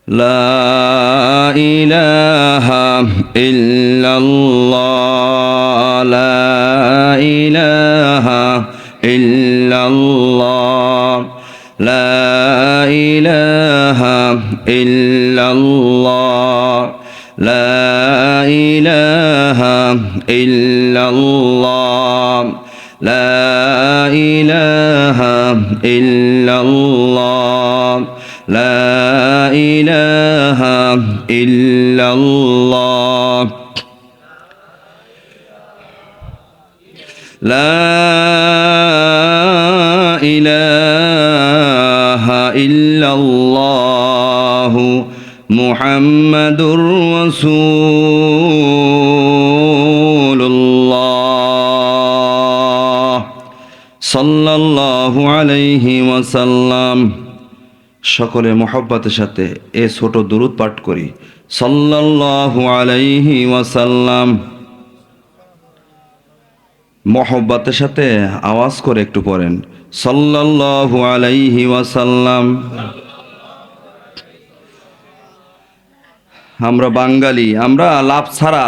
لا إله إلا الله لا إله إلا الله لا إله إلا الله لا إله إلا الله لا إله إلا الله لا إله إلا الله لا إله إلا الله محمد رسول الله صلى الله عليه وسلم সকলে মহব্বতের সাথে এ ছোট দুরূদ পাঠ করি সাল্লাল্লাহু আলাইহি ওয়াসাল্লাম। মহব্বতের সাথে আওয়াজ করে একটু পড়েন সাল্লাল্লাহু আলাইহি ওয়াসাল্লাম। আমরা বাঙালি, আমরা লাভ ছাড়া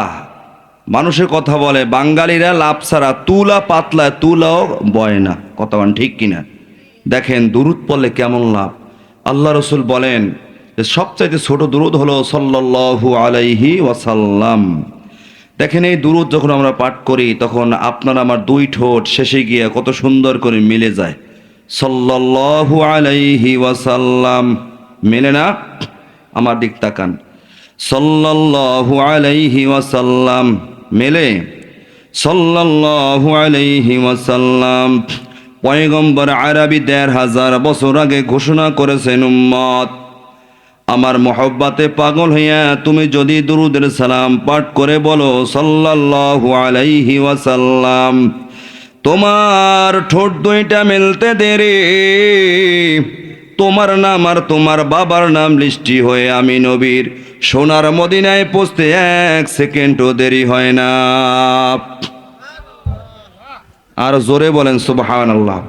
মানুষের কথা বলে, বাঙালিরা লাভ ছাড়া তুলা পাতলা তুলাও বয় না, কথা বলেন ঠিক কিনা? দেখেন দুরূদ পড়লে কেমন লাভ। আল্লাহ রসুল বলেন যে সবচাইতে ছোট দুরূদ হলো সাল্লাল্লাহু আলাইহি ওয়াসাল্লাম। দেখেন এই দুরূদ যখন আমরা পাঠ করি তখন আপনার আমার দুই ঠোঁট শেষে গিয়ে কত সুন্দর করে মিলে যায়। সাল্লাল্লাহু আলাইহি ওয়াসাল্লাম মেলে না? আমার দিক তাকান, সাল্লাল্লাহু আলাইহি ওয়াসাল্লাম মেলে? সাল্লাল্লাহু আলাইহি ওয়াসাল্লাম। পয়গম্বর আরবি ১৫০০ বছর আগে ঘোষণা করেছেন, উম্মত আমার মহব্বতে পাগল হইয়া তুমি যদি দুরূদের সালাম পাঠ করে বলো সাল্লাল্লাহু আলাইহি ওয়াসাল্লাম, তোমার ঠোঁট দুইটা মেলতে দেরি, তোমার নাম আর তোমার বাবার নাম লিস্টি হয়ে আমি নবীর সোনার মদিনায় পৌঁছতে ১ সেকেন্ডও দেরি হয় না। আর জোরে বলেন সুবহানাল্লাহ।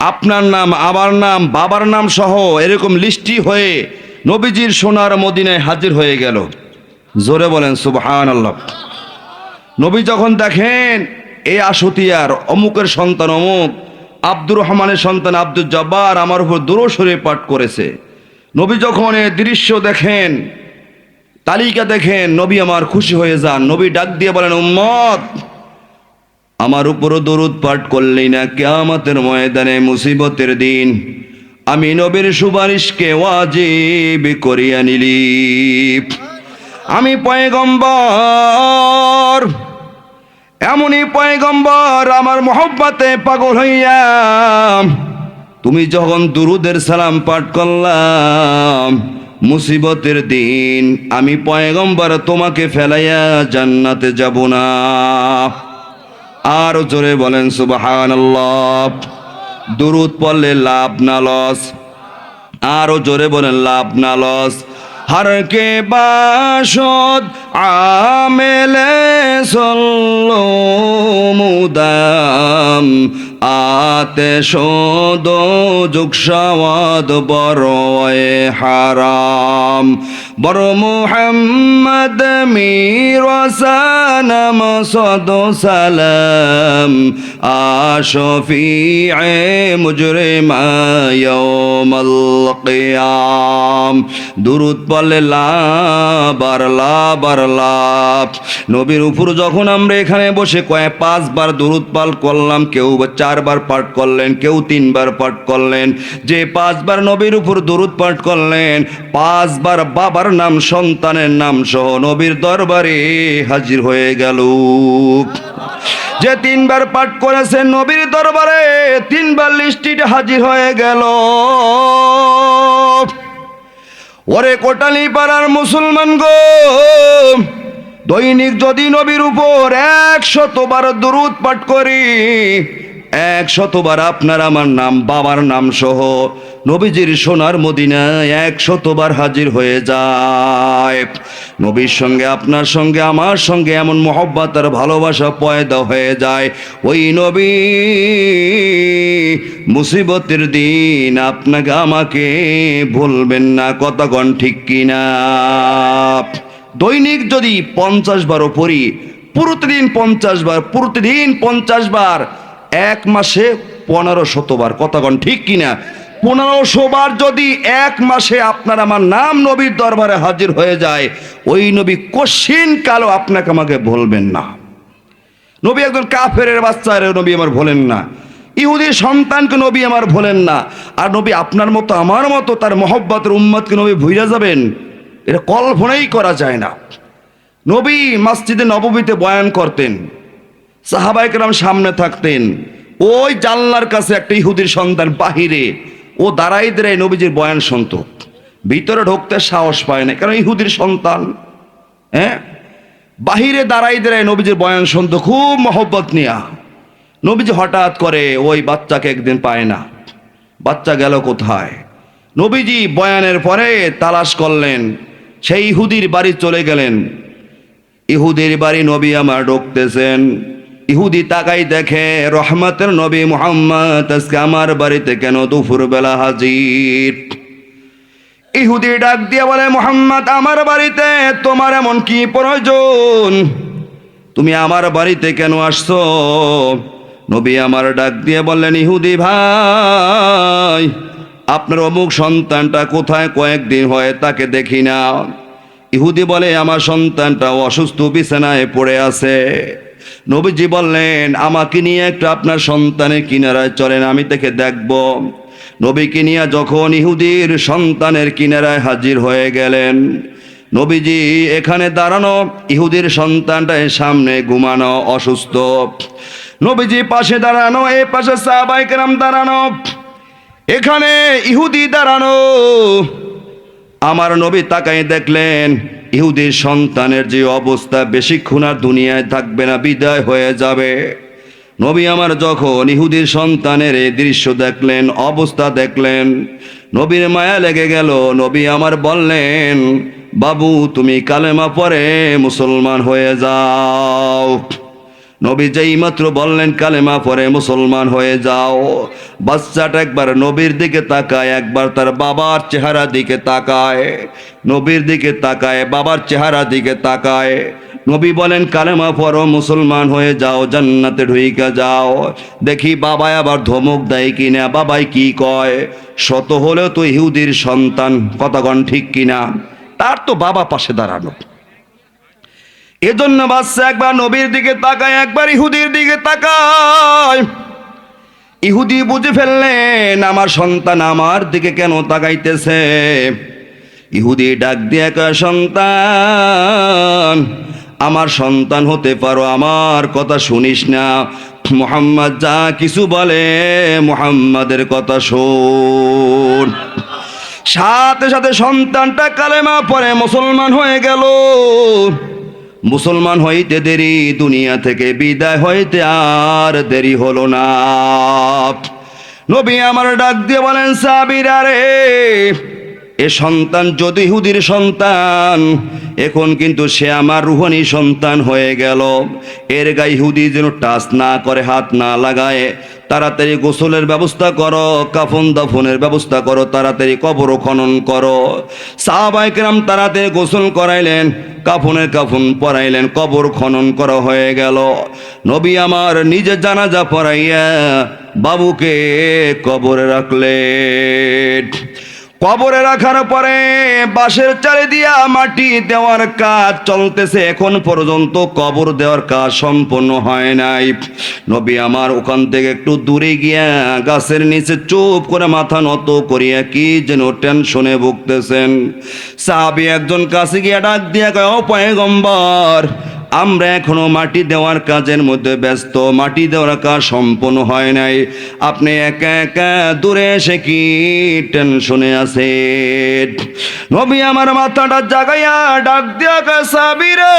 আপনার নাম, আমার নাম, বাবার নাম সহ এরকম লিস্টি হয়ে নবীজির সোনার মদিনায় হাজির হয়ে গেল। জোরে বলেন সুবহানাল্লাহ। নবী যখন দেখেন এই আশুতিয়ার অমুকের সন্তান অমুক, আব্দুর রহমানের সন্তান আব্দুল জব্বার আমার উপর দুরূদ শরীফ পাঠ করেছে, নবী যখন এই দৃশ্য দেখেন, তালিকা দেখেন, নবী আমার খুশি হয়ে যান। নবী ডাক দিয়ে বলেন, উম্মত আমার উপরও দরুদ পাঠ করলেই না কিয়ামতের ময়দানে মুসিবতের দিন আমি নবীর সুপারিশকে ওয়াজিব করিয়া নিলি। আমি পয়গম্বর, এমনই পয়গম্বর আমার মহব্বতে পাগল হইয়া তুমি যখন দুরুদের সালাম পাঠ করলাম, মুসিবতের দিন আমি পয়গম্বর তোমাকে ফেলাইয়া জান্নাতে যাব না। আর জোরে বলেন সুবহানাল্লাহ। দুরূদ পড়লে লাভ না লস? আরো জোরে বলেন লাভ না লস? हर के बाशद आमेले सल्लो मुदाम आते शोदो जुगशावाद बरोए हाराम बरो मुहम्मद मीर वसानम सदो सलाम आशफीए मुजरिमा यौमल क़ियाम दुरूद পড়লে লাভ আর লাভ আর লাভ। নবীর উপর যখন আমরা এখানে বসে কয়েক 5 বার দুরূদ পাঠ করলাম, কেউ 4 বার পাঠ করলেন, কেউ 3 বার পাঠ করলেন। যে 5 বার নবীর উপর দুরূদ পাঠ করলেন, 5 বার বাবার নাম সন্তানের নাম সহ নবীর দরবারে হাজির হয়ে গেল। যে 3 বার পাঠ করেছেন নবীর দরবারে 3 বার লিস্টিতে হাজির হয়ে গেল। ওরে কোটালি পাড়ার মুসলমান গো, দৈনিক যদি নবীর উপর 100 বার দুরূদ পাঠ করি, 100বার আপনার আমার নাম, বাবার নাম সহ নবীজির সোনার মদিনায় 100বার হাজির হয়ে যায়। নবীর সঙ্গে আপনার সঙ্গে আমার সঙ্গে এমন মহব্বত আর ভালোবাসা পয়দা হয়ে যায়, ওই নবী মুসিবতের দিন আপনাকে আমাকে ভুলবেন না। কতক্ষণ ঠিক কিনা? দৈনিক যদি 50 বারও পড়ি, প্রতিদিন 50 বার, প্রতিদিন 50 বার, এক মাসে 1500 বার। কতক্ষণ ঠিক কিনা? 1500 বার যদি এক মাসে আপনার আমার নাম নবীর দরবারে হাজির হয়ে যায়, ওই নবী কশিন কালো আপনাকে আমাকে ভুলবেন না। নবী একজন কাফেরের বাচ্চা, নবী আমার ভোলেন না। ইহুদির সন্তানকে নবী আমার ভোলেন না। আর নবী আপনার মতো আমার মতো তার মহব্বতের উম্মতকে নবী ভুইলা যাবেন, এটা কল্পনাই করা যায় না। নবী মসজিদে নববীতে বয়ান করতেন, সাহাবায়ে কেরাম সামনে থাকতেন, ওই জানলার কাছে একটা ইহুদির সন্তান বাহিরে ও দাঁড়াই দাঁড়াই নবীজির বয়ান শুনত। ভিতরে ঢুকতে সাহস পায় না, কারণ ইহুদির সন্তান। হ্যাঁ, বাহিরে দাঁড়াই দাঁড়াই নবীজির বয়ান শুনত খুব মহব্বত নিয়া। নবীজি হঠাৎ করে ওই বাচ্চাকে একদিন পায় না। বাচ্চা গেল কোথায়? নবীজি বয়ানের পরে তালাশ করলেন, সেই ইহুদির বাড়ি চলে গেলেন। ইহুদির বাড়ি নবী আমার ঢুকতেছেন। ইহুদি তাকাই দেখে রহমতের নবী মুহাম্মদ আজকে আমার বাড়িতে কেন দুপুর বেলা হাজির? ইহুদি ডাক দিয়ে বলে, মুহাম্মদ, আমার বাড়িতে তোমার এমন কি প্রয়োজন? তুমি আমার বাড়িতে কেন আসছো? নবী আমার ডাক দিয়ে বললেন, ইহুদি ভাই, আপনার অমুক সন্তানটা কোথায়? কয়েকদিন হয় তাকে দেখি না। ইহুদি বলে, আমার সন্তানটা অসুস্থ, বিছানায় পড়ে আছে। নবীজি বললেন, আমাকে নিয়ে একটু আপনার সন্তানের কিনারায় চলেন, আমি তাকে দেখব। নবীকে নিয়ে যখন ইহুদির সন্তানের কিনারায় হাজির হয়ে গেলেন, নবীজি এখানে দাঁড়ানো, ইহুদির সন্তানটা সামনে ঘুমানো, অসুস্থ। নবীজি পাশে দাঁড়ানো, এ পাশে সাহাবায়ে কেরাম দাঁড়ানো, এখানে ইহুদি দাঁড়ানো। আমার নবী তাকাই দেখলেন, ইহুদির সন্তানের যে অবস্থা, বেশিক্ষণ আর দুনিয়ায় থাকবে না, বিদায় হয়ে যাবে। নবী আমার যখন ইহুদির সন্তানের এই দৃশ্য দেখলেন, অবস্থা দেখলেন, নবীর মায়া লেগে গেল। নবী আমার বললেন, বাবু, তুমি কালেমা পড়ে মুসলমান হয়ে যাও। নবী যেই মাত্র বললেন কালেমা পড়ে মুসলমান হয়ে যাও, বাচ্চাটা একবার নবীর দিকে তাকায়, একবার তার বাবার চেহারা দিকে তাকায়, নবীর দিকে তাকায়, বাবার চেহারা দিকে তাকায়। নবী বলেন, কালেমা পড়ো, মুসলমান হয়ে যাও, জান্নাতে ঢুইকা যাও। দেখি বাবাই আবার ধমক দেয় কিনা, বাবাই কি কয়? শত হলেও তো ইহুদির সন্তান, কতক্ষণ ঠিক কিনা? তার তো বাবা পাশে দাঁড়ানো। এজন্য বাচ্চা একবার নবীর দিকে তাকায়, একবার ইহুদির দিকে তাকায়। ইহুদি বুঝে ফেললেন, আমার সন্তান আমার দিকে কেন তাকাইতেছে। ইহুদি ডাক দিয়ে কয়, সন্তান, আমার সন্তান হতে পারো, আমার কথা শুনিস না। মুহাম্মদ যা কিছু বলে মুহাম্মাদের কথা শোন। সাথে সাথে সন্তানটা কালেমা পড়ে মুসলমান হয়ে গেল। মুসলমান হইতে দেরি, দুনিয়া থেকে বিদায় হইতে আর দেরি হলো না। নবী আমার ডাক দিয়ে বলেন, সাহাবীরা রে, এ সন্তান যদি ইহুদির সন্তান, এখন কিন্তু সে আমার রুহানি সন্তান হয়ে গেল। এর গায়ে ইহুদি যেন টাচ না করে, হাত না লাগায়। তাড়াতাড়ি গোসলের ব্যবস্থা করো, কাফন দাফনের ব্যবস্থা করো, তাড়াতাড়ি কবর খনন করো। সাহাবায়ে কেরাম তাড়াতাড়ি গোসল করাইলেন, কাফনের কাফন পরাইলেন, কবর খনন করা হয়ে গেল। নবী আমার নিজে জানাজা পড়াইয়া বাবুকে কবরে রাখলেন। কবরে রাখার পরে বাঁশের চালে দিয়া মাটি দেওয়ার কাজ চলতেছে, এখন পর্যন্ত কবর দেওয়ার কাজ সম্পন্ন হয় নাই। নবী আমার ওখান থেকে একটু দূরে গিয়া গাছের নিচে চুপ করে মাথা নত করিয়া কি যেন টেনশনে ভুগতেছেন। সাহাবী একজন কাছে গিয়া ডাক দিয়া কয়, ও পয়গম্বর, আমরা এখনো মাটি দেওয়ার কাজের মধ্যে ব্যস্ত, মাটি দেওয়ার কাজ সম্পন্ন হয় নাই, আপনি একা একা দূরে এসে কি টেনশনে আছেন? নবী আমার মাথাটা জাগাইয়া ডাক দিয়া কয়, সাহাবী রে,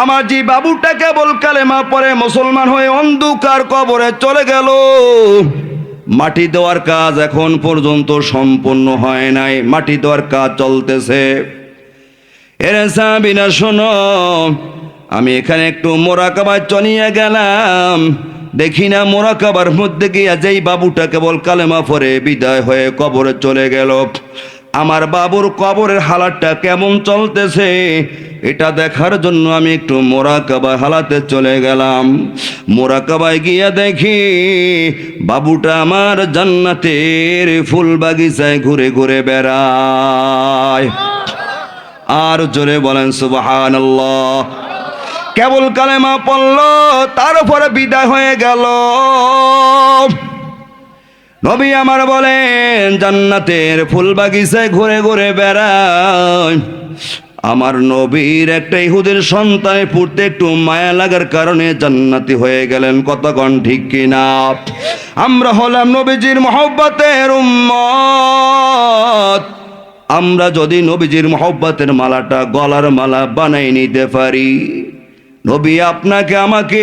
আমার যে বাবুটা কেবল কালেমা পড়ে মুসলমান হয়ে অন্ধকার কবরে চলে গেল, মাটি দেওয়ার কাজ এখন পর্যন্ত সম্পূর্ণ হয় নাই, মাটি দেওয়ার কাজ চলতেছে। এর সাহাবীরা শোনো, আমি এখানে একটু মোরাকাবায় চলিয়ে গেলাম, দেখি না মোরাকাবার মধ্যে গিয়া যেই বাবুটা কেবল কালেমা পড়ে বিদায় হয়ে কবরে চলে গেল, আমার বাবুর কবরের হালাতটা কেমন চলতেছে এটা দেখার জন্য আমি একটু মোরাকাবা হালাতে চলে গেলাম। মোরাকাবায় গিয়া দেখি বাবুটা আমার জান্নাতের ফুল বাগিচায় ঘুরে ঘুরে বেড়ায়। আর জোরে বলেন সুবহানাল্লাহ। কেবল কালেমা পড়ল, তারপরে বিদায় হয়ে গেল। নবী আমার বলেন জান্নাতের ফুল বাগিচায় ঘুরে ঘুরে বেড়ায়। আমার নবীর একটা ইহুদের সন্তানের পড়তে একটু মায়া লাগার কারণে জান্নাতি হয়ে গেলেন। কতক্ষণ ঠিক কিনা? আমরা হলাম নবীজির মহব্বতের উম্মত। আমরা যদি নবীজির মহব্বতের মালাটা গলার মালা বানাই নিতে পারি, নবী আপনাকে আমাকে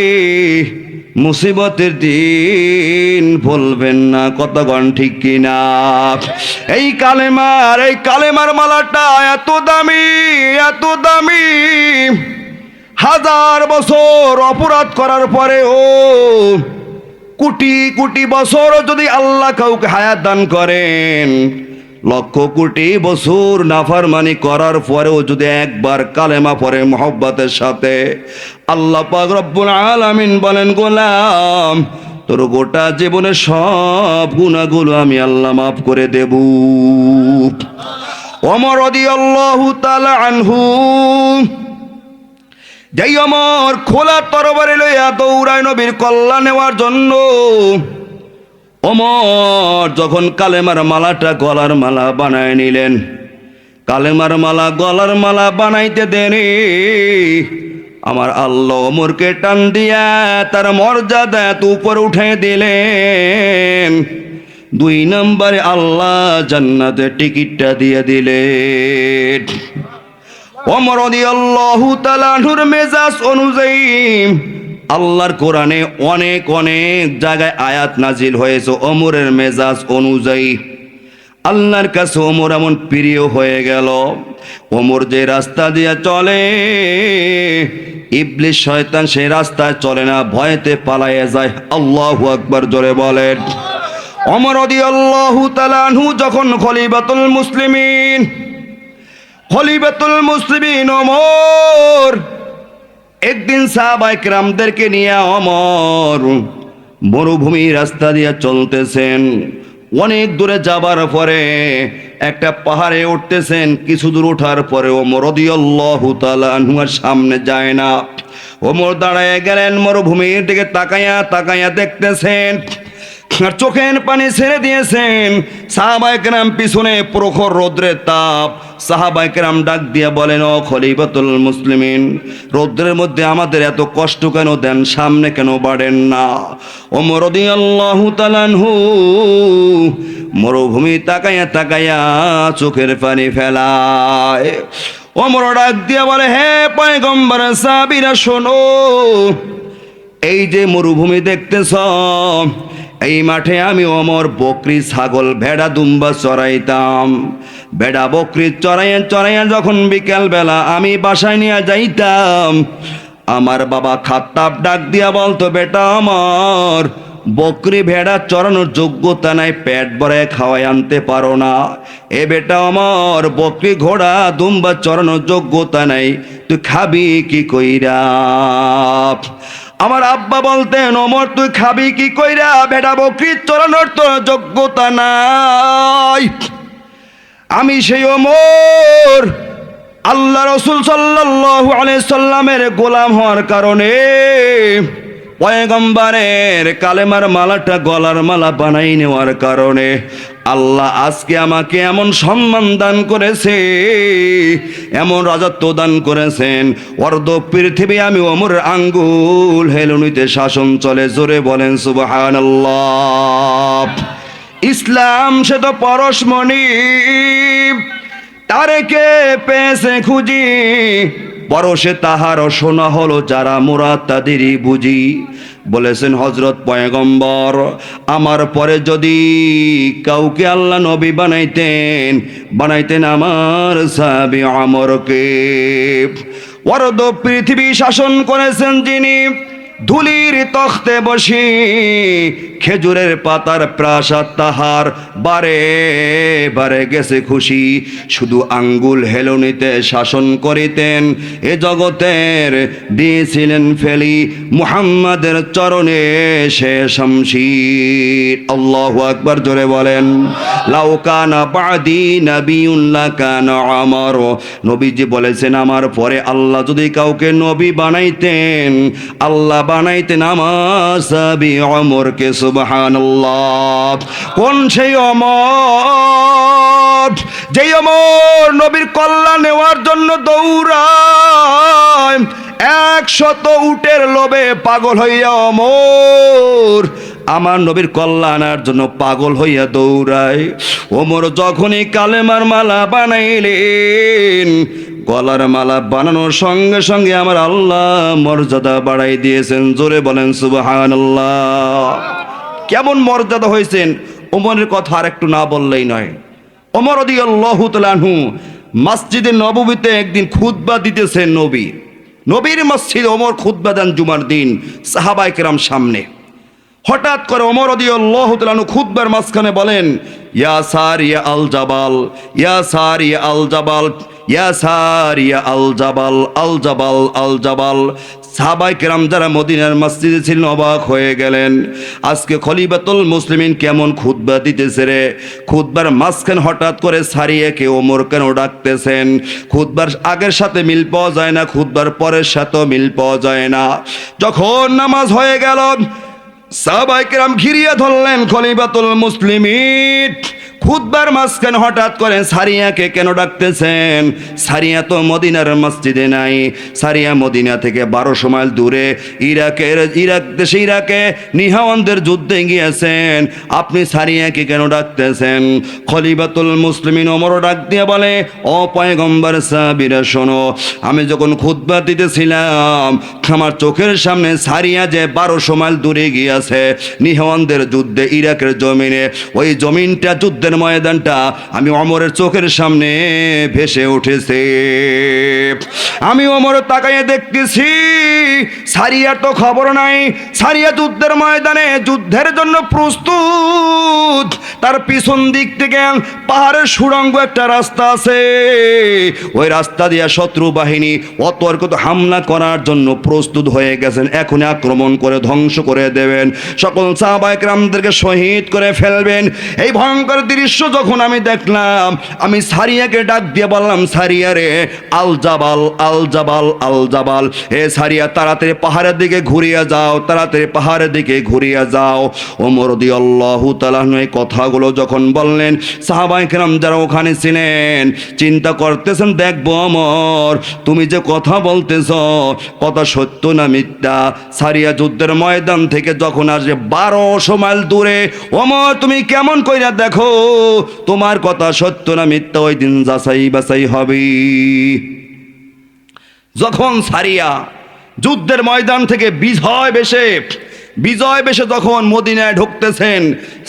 মুসিবতের দিন বলবেন না। কতক্ষণ ঠিক কিনা? এই কালেমার মালাটা এত দামি, এত দামি, হাজার বছর অপরাধ করার পরেও, কোটি কোটি বছর যদি আল্লাহ কাউকে হায়াত দান করেন, লক্ষ কোটি বছর নাফরমানি করার পরেও যদি একবার কালেমা পড়ে মহব্বতের সাথে, আল্লাহ পাক রব্বুল আলামিন বলেন গোলাম তোর গোটা জীবনের সব গুনাহগুলো আমি আল্লাহ মাফ করে দেব। ওমর রাদিয়াল্লাহু তাআলা আনহু, যেই ওমর খোলা তরবারি লইয়া দৌড়ায় নবীর কল্যাণ নেওয়ার জন্য, ওমর যখন কালেমার মালাটা গলার মালা বানায় নিলেন, কালেমার মালা গলার মালা বানাইতে দেরি, আমার আল্লাহ ওমরকে টান দিয়া তার মর্যাদা এত উপরে উঠে দিলেন। 2 নম্বরে আল্লাহ জান্নাতে টিকিটটা দিয়ে দিলেন। ওমর রাদিয়াল্লাহু তাআলা আনহুর মেজাজ অনুযায়ী আল্লাহর কোরআনে অনেক অনেক জায়গায় আয়াত নাজিল হয়েছে ওমরের মেজাজ অনুযায়ী। আল্লাহর কাছে ওমর এমন প্রিয় হয়ে গেল, ওমর যে রাস্তা দিয়ে চলে ইবলিস শয়তান সেই রাস্তায় চলে না, ভয়েতে পালায়ে যায়। আল্লাহু আকবার জোরে বলেন। ওমর রাদিয়াল্লাহু তাআলা আনহু যখন খলিফাতুল মুসলিমিন ওমর একদিন সাহাবায়ে কেরামদেরকে নিয়ে ওমর মরুভূমি রাস্তা দিয়ে চলতেছেন। অনেক দূরে যাবার পরে একটা পাহাড়ে উঠতেছেন, কিছু দূর ওঠার পরে ওমর রাদিয়াল্লাহু তাআলা আনহু আর সামনে যায় না। ওমর দাঁড়ায় গেলেন, মরুভূমির দিকে তাকায়া তাকায়া দেখতেছেন, আর চোখের পানি ছেড়ে দিয়েছেন। সাহাবায়ে কেরাম পিছনে প্রখর রৌদ্রের তাপ। সাহাবায়ে কেরাম ডাক দিয়া বলেন, ও খলিফাতুল মুসলিমিন, রৌদ্রের মধ্যে আমাদের এত কষ্ট কেন দেন, সামনে কেন বাড়েন না? ওমর রাদিয়াল্লাহু তাআলা আনহু মরুভূমি তাকায়া তাকায়া চোখের পানি ফেলায়। ওমর ডাক দিয়া বলে, হে পয়গম্বর, সাহাবীরা শোনো, এই যে মরুভূমি দেখতেছ, এই মাঠে আমি ওমর বকরি ছাগল ভেড়া দুম্বা চড়াইতাম। ভেড়া বকরি চড়াইয়া চড়াইয়া যখন বিকেল বেলা আমি বাসায় নিয়ে যাইতাম, আমার বাবা খাত্তাব ডাক দিয়া বলতো, বেটা আমার বকরি ভেড়া চড়ানোর যোগ্যতা নাই, পেট ভরে খাওয়াই আনতে পারো না। এ বেটা আমার বকরি ঘোড়া দুম্বা চড়ানোর যোগ্যতা নাই, তুই খাবি কি কইরা? আমার আব্বা বলতেন, ওমর তুই খাবি কি কইরা? ভেড়া বকরি চড়ানোর তো যোগ্যতা নাই। আমি সেই ওমর আল্লাহ রাসূল সাল্লাল্লাহু আলাইহি সাল্লামের গোলাম হওয়ার কারণে, পয়গম্বরের কালেমার মালাটা গলার মালা বানাই নেওয়ার কারণে আল্লাহ আজকে আমাকে এমন সম্মান দান করেছে, এমন রাজত্ব দান করেছেন, অর্ধ পৃথিবী আমি ওমরের আঙ্গুল হেলুনিতে শাসন চলে। জোরে বলেন সুবহানাল্লাহ। ইসলাম সে তো পরশমণি, তারে কে পেয়েছে খুঁজি, পরশে তাহারও শোনা হলো যারা মুরাদ তাদেরই বুঝি। বলেছেন হযরত পয়গম্বর, আমার পরে যদি কাউকে আল্লাহ নবী বানাইতেন আমার সাহাবী আমরকে। অর্ধ পৃথিবী শাসন করেছেন যিনি, ধুলির তখতে বসি, খেজুরের পাতার প্রাসাদ তাহার বারে বারে গেছে খুশি। শুধু আঙ্গুল হেলনিতে শাসন করিতেন এ জগতের, দিয়েছিলেন ফেলি মুহাম্মাদের চরণে সে শামশির। আল্লাহু আকবার, জোরে বলেন। লাউ কানা বাদি নাবিয়ুন লাকানা আমর, নবীজি বলেছেন আমার পরে আল্লাহ যদি কাউকে নবী বানাইতেন, আল্লাহ বানাইতেন আমার সাহাবী ওমরকে। সুবহানাল্লাহ। কোন সেই ওমর, যেই ওমর নবীর কল্যাণ নেওয়ার জন্য দৌড়ায়, 100 উটের লোভে পাগল হইয়া ওমর আমার নবীর কল্যাণের জন্য পাগল হইয়া দৌড়ায়। ওমর যখনই কালেমার মালা বানাইলেন, গলার মালা বানানোর সঙ্গে সঙ্গে আমার আল্লাহ মর্যাদা বাড়াই দিয়েছেন। জোরে বলেন সুবহানাল্লাহ। কেমন মর্যাদা হয়েছেন ওমরের কথা আর একটু না বললেই নয়। ওমর রাদিয়াল্লাহু তাআলা আনহু মসজিদে নববীতে একদিন খুতবা দিতেছেন। নবীর মসজিদে ওমর খুতবা দেন জুমার দিন সাহাবায়ে কেরাম সামনে। হঠাৎ করে ওমর রাদিয়াল্লাহু তাআলা আনহু খুতবার মাঝখানে বলেন, ইয়া সারিয়া আল জাবাল, ইয়া সারিয়া আল জাবাল, ইয়া সারিয়া আল জাবাল, আল জাবাল, আল জাবাল। সাহাবায়ে কেরাম যারা মদিনার মসজিদে ছিলেন অবাক হয়ে গেলেন। আজকে খলিফাতুল মুসলিমিন কেমন খুতবা দিতেছে রে? খুতবার মাঝখানে হঠাৎ করে সারিয়াকে ওমর কেন ডাকতেছেন? খুতবার আগের সাথে মিল পাওয়া যায় না, খুতবার পরের সাথেও মিল পাওয়া যায় না। যখন নামাজ হয়ে গেল, সাহাবায়ে কেরাম ঘিরিয়ে ধরলেন খলিফাতুল মুসলিমিন। খুতবার মাঝখানে হঠাৎ করে সারিয়াকে কেন ডাকতেছেন? সারিয়া তো মদিনার মসজিদে নাই। সারিয়া মদিনা থেকে 1200 মাইল দূরে ইরাকে নিহাওয়ানদের যুদ্ধে গিয়েছেন। আপনি সারিয়াকে কেন ডাকতেছেন? খলিফাতুল মুসলিমিন ওমর ডাক দিয়ে বলে, ও পয়গম্বর সাহাবীরা শোনো, আমি যখন খুতবা দিতেছিলাম আমার চোখের সামনে সারিয়া যে 1200 মাইল দূরে গিয়েছে নিহাওয়ানদের যুদ্ধে ইরাকের জমিনে, ওই জমিনটা যুদ্ধের ময়দানটা আমি ওমরের চোখের সামনে ভেসে উঠেছে। আমি ওমর তাকাইয়ে দেখতেছি সারিয়ার তো খবর নাই। সারিয়া যুদ্ধের ময়দানে যুদ্ধের জন্য প্রস্তুত। তার পিছন দিক থেকে পাহাড়ের সুড়ঙ্গ একটা রাস্তা আছে, ওই রাস্তা দিয়ে শত্রু বাহিনী অতর্কিত হামলা করার জন্য প্রস্তুত হয়ে গেছেন। এখন আক্রমণ করে ধ্বংস করে দেবেন, সকল সাহাবায়ে কেরামদেরকে শহীদ করে ফেলবেন। এই ভয়ঙ্কর দৃশ্য যখন আমি দেখলাম, আমি সারিয়াকে ডাক দিয়ে বললাম, সারিয়া রে, আল জাবাল, আল জাবাল, আল জাবাল। এ সারিয়া, তাড়াতাড়ি পাহাড়ের দিকে ঘুরিয়ে যাও, তাড়াতাড়ি পাহাড়ের দিকে ঘুরিয়ে যাও। ওমর রাদিয়াল্লাহু তাআলা এই কথাগুলো যখন বললেন, সাহাবায়ে কেরাম যারা ওখানে ছিলেন চিন্তা করতেছেন, দেখবো ওমর তুমি যে কথা বলতেছ কথা সত্য না মিথ্যা। সারিয়া যুদ্ধের ময়দান থেকে যখন আসবে 1200 মাইল দূরে, ওমর তুমি কেমন কইরা দেখো তোমার কথা সত্য না মিথ্যা, ওই দিন যাচাই বাছাই হবে। যখন সারিয়া যুদ্ধের ময়দান থেকে বিজয় বেশে যখন মদিনায় ঢুকতেছেন,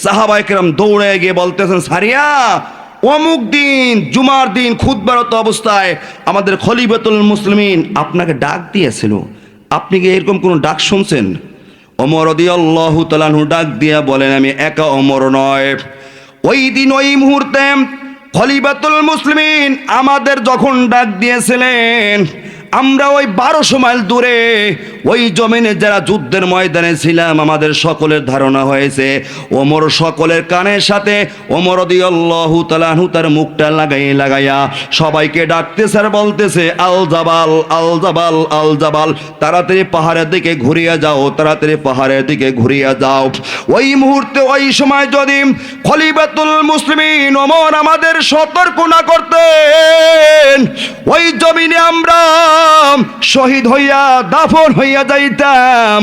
সাহাবায়ে কেরাম দৌড়ে গিয়ে বলতেছেন, সারিয়া অমুক দিন জুমার দিন খুতবারত অবস্থায় আমাদের খলিফাতুল মুসলিমিন আপনাকে ডাক দিয়েছিল, আপনি কি এরকম কোনো ডাক শুনছেন? ওমর রাদিয়াল্লাহু তাআলা আনহু ডাক দিয়া বলেন, আমি একা ওমর নয়, ওই দিন ওই মুহূর্তে খলিফাতুল মুসলিমিন আমাদের যখন ডাক দিয়েছিলেন, আমরা ওই 1200 মাইল দূরে ওই জমিনে যারা যুদ্ধের ময়দানে ছিলাম, আমাদের সকলের ধারণা হয়েছে ওমর সকলের কানের সাথে ওমর রাদিয়াল্লাহু তাআলা আনহু তার মুখটা লাগাইয়া সবাইকে ডাকতেছে আর বলতেছে, আল জাবাল, আল জাবাল, আল জাবাল, তাড়াতাড়ি পাহাড়ের দিকে ঘুরিয়ে যাও, তাড়াতাড়ি পাহাড়ের দিকে ঘুরিয়ে যাও। ওই মুহূর্তে ওই সময় যদি খলিফাতুল মুসলিমিন ওমর আমাদের সতর্ক না করতেন, ওই জমিনে আমরা শহীদ হইয়া দাফন হইয়া হইয়া যাইতাম,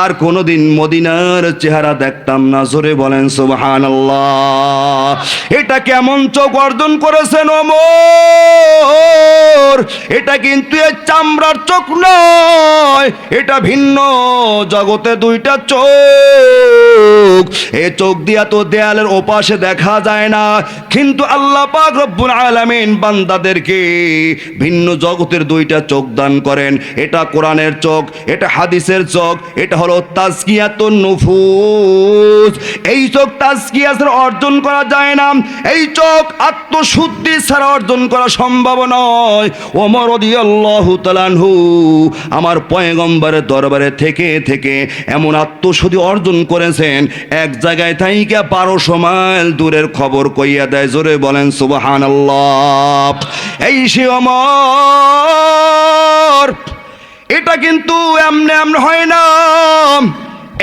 আর কোনোদিন মদিনার চেহারা দেখতাম না। জোরে বলেন সুবহানাল্লাহ। এটা কেমন চোখ অর্জন করেছেন ওমর? এটা কিন্তু এই চামড়ার চোখ নয়, এটা ভিন্ন জগতে দুইটা চোখ। এই চোখ দিয়া তো দেয়ালের ওপাশে দেখা যায় না, কিন্তু আল্লাহ পাক রব্বুল আলামিন বান্দাদেরকে ভিন্ন জগতের দুইটা চোখ দান করেন। এটা কোরআনের চোখ, এটা হাদিসের চোখ, এটা হলো তাজকিয়াতুন নুফুস। এই চোখ তাজকিয়া ছাড়া অর্জন করা যায় না, এই চোখ আত্মশুদ্ধি ছাড়া অর্জন করা সম্ভব নয়। ওমর রাদিয়াল্লাহু তাআলা আনহু আমার পয়গম্বরের দরবারে থেকে থেকে এমন আত্মশুদ্ধি অর্জন করেছেন, এক জায়গায় থাইকা 1200 মাইল দূরের খবর কইয়া দেয়। জোরে বলেন সুবহানাল্লাহ। এই সে ওমর, এটা কিন্তু এমনি হয় না।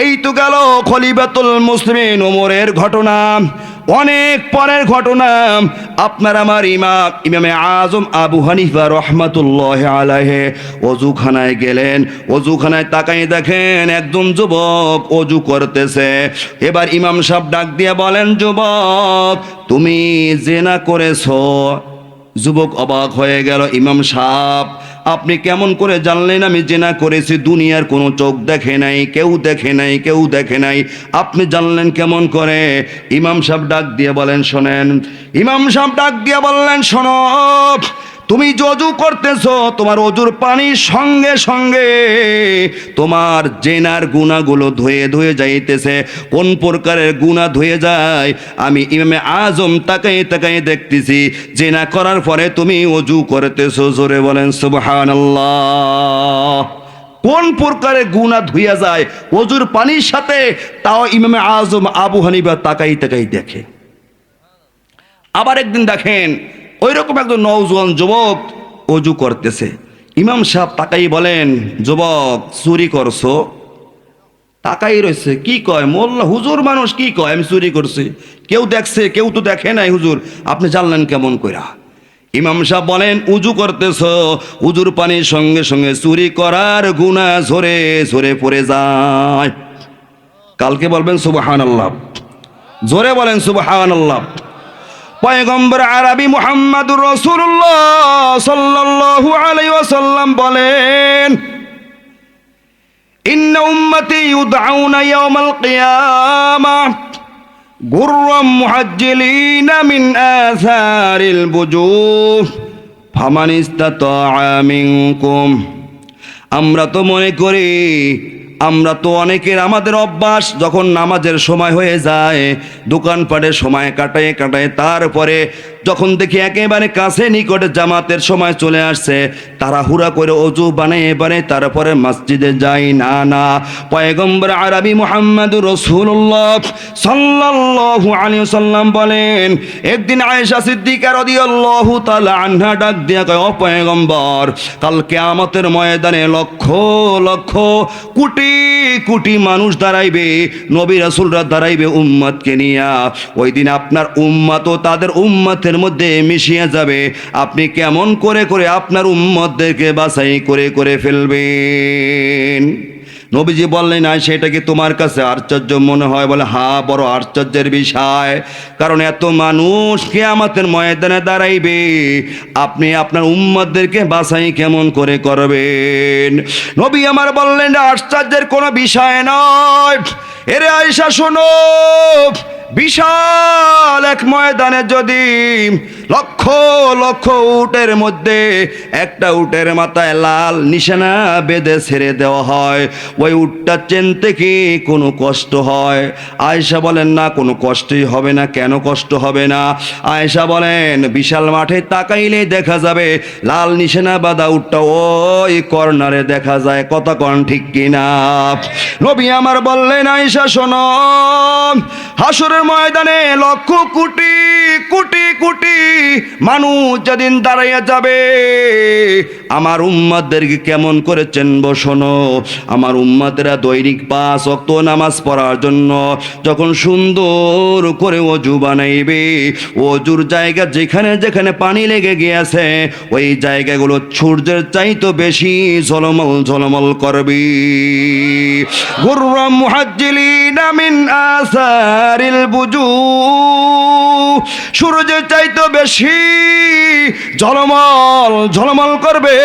এই তো গেল খলিফাতুল মুসলিমিন ওমরের ঘটনা, অনেক পরের ঘটনা। আপনার আমার ইমামে আজম আবু হানিফা রহমাতুল্লাহি আলাইহি ওযুখানায় গেলেন। ওযুখানায় তাকাই দেখেন একজন যুবক ওযু করতেছে। এবার ইমাম সাহেব ডাক দিয়ে বলেন, যুবক তুমি জিনা করেছো। যুবক অবাক হয়ে গেল, ইমাম সাহেব আপনি কেমন করে জানলেন আমি জিনা করেছি? দুনিয়ার কোনো চোখ দেখে নাই, কেউ দেখে নাই, কেউ দেখে নাই, আপনি জানলেন কেমন করে? ইমাম সাহেব ডাক দিয়ে বলেন, শোনেন। ইমাম সাহেব ডাক দিয়ে বললেন, শোনো, তুমি যে অজু করতেছো, তোমার অজুর পানির সঙ্গে সঙ্গে তোমার জেনার গুনাহগুলো ধুয়ে ধুয়ে যাইতেছে। কোন প্রকারের গুনাহ ধুয়ে যায় আমি ইমামে আজম তাকাই তাকাই দেখতেছি। জেনা করার পরে তুমি অজু করতেছো। জোরে বলেন সুবহানাল্লাহ। কোন প্রকারের গুনাহ ধুইয়া যায় অজুর পানির সাথে, তাও ইমামে আজম আবু হানিফা তাকাই তাকাই দেখে। আবার একদিন দেখেন ওই রকম একজন নওজোয়ান যুবক অজু করতেছে। ইমাম সাহেব তাকাই বলেন, যুবক চুরি করছো? তাকাই রয়েছে, কি কয়? মোল্লা হুজুর মানুষ কি কয় আমি চুরি করছি? কেউ দেখছে, কেউ তো দেখে নাই হুজুর, আপনি জানলেন কেমন কইরা? ইমাম সাহেব বলেন, উজু করতেছো, উজুর পানির সঙ্গে সঙ্গে চুরি করার গুনাহ ঝরে ঝরে পড়ে যায়। কালকে বলবেন সুবহানাল্লাহ। জোরে বলেন সুবহানাল্লাহ। পয়গম্বর আরবি মুহাম্মদুর রাসূলুল্লাহ সাল্লাল্লাহু আলাইহি ওয়াসাল্লাম বলেন, ইন্না উম্মতি ইউদআউনা ইয়াওমাল কিয়ামাহ গুররাম মুহাজ্জিলিনা মিন আসারিল বুজুহ ফামান ইসতাতাআ মিনকুম। আমরা তো মনে করি, আমরা তো অনেকের আমাদের অভ্যাস, যখন নামাজের সময় হয়ে যায় দোকানপাটের সময় কাটায় কাটায়, তারপরে যখন দেখি একেবারে কাছে নিকটে জামাতের সময় চলে আসছে, তাড়াহুড়া করে অজু বানায় তারপরে মসজিদে যাই না। না, পয়গম্বর আরবি মুহাম্মদুর রাসূলুল্লাহ সাল্লাল্লাহু আলাইহি ওয়াসাল্লাম বলেন, একদিন আয়েশা সিদ্দিকা রাদিয়াল্লাহু তাআলা আনহা ডাক দিয়া কয়, ও পয়গম্বর, কাল কিয়ামতের ময়দানে লক্ষ লক্ষ কোটি কোটি মানুষ দাঁড়াইবে, নবী রাসূলরা দাঁড়াইবে উম্মতকে নিয়া। ওই দিন আপনার উম্মত ও তাদের উম্মতের মধ্যে মিশিয়ে যাবে। আপনি কেমন করে করে আপনার উম্মতদেরকে বাছাই করে করে ফেলবেন? নবীজি বললেন, না সেটা কি তোমার কাছে আশ্চর্য মনে হয়? বলে, হ্যাঁ, বড় আশ্চর্যের বিষয়, কারণ এত মানুষ কিয়ামতের ময়দানে দাঁড়াইবে, আপনি আপনার উম্মতদেরকে বাছাই কেমন করে করবেন? নবী আমার বললেন, আশ্চর্যের কোনো বিষয় নয়। এরে আয়েশা শোনো, বিশাল এক ময়দানে যদি লক্ষ লক্ষ উটের মধ্যে একটা উটের মাথায় লাল নিশানা বেঁধে ছেড়ে দেওয়া হয়, ওই উটটা চিনতে কি কোনো কষ্ট হয়? আয়েশা বলেন, না, কোনো কষ্টই হবে না। কেন কষ্ট হবে না? আয়েশা বলেন, বিশাল মাঠে তাকাইলেই দেখা যাবে লাল নিশানা বাঁধা উটটা ওই কর্নারে দেখা যায়। কথা কন ঠিক কিনা? নবী আমার বললেন, আয়েশা শোনো, হাসরের ময়দানে লক্ষ কোটি কোটি কোটি মানুষ যেদিন দাঁড়াইয়া যাবে আমার উম্মতদেরকে কেমন করে চেনব শোনো। আমার উম্মতেরা দৈনিক 5 ওয়াক্ত নামাজ পড়ার জন্য যখন সুন্দর করে ওযু বানাইবে, ওযুর জায়গা যেখানে যেখানে পানি লেগে গিয়েছে ওই জায়গাগুলো সূর্যের চাইতে বেশি ঝলমল ঝলমল করবে। গুররাম মুহাজ্জিলিনা মিন আসারিল বুজু, সূর্যের চাইতে বেশি ঝলমল ঝলমল করবে।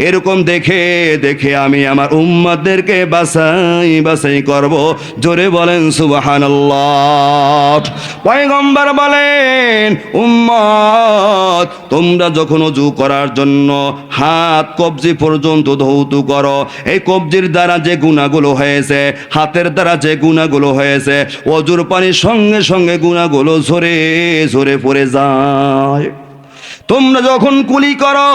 এরকম দেখে দেখে আমি আমার উম্মতদেরকে বাছাই বাছাই করব। জোরে বলেন সুবহানাল্লাহ। পয়গম্বর বলেন, উম্মত তোমরা যখন ওযু করার জন্য হাত কবজি পর্যন্ত ধৌত করো, এই কবজির দ্বারা যে গুনাহগুলো হয়েছে, হাতের দ্বারা যে গুনাহগুলো হয়েছে, ওযুর পানির সঙ্গে সঙ্গে গুনাহগুলো ঝরে ঝরে পড়ে যায়। তোমরা যখন কুলি করো,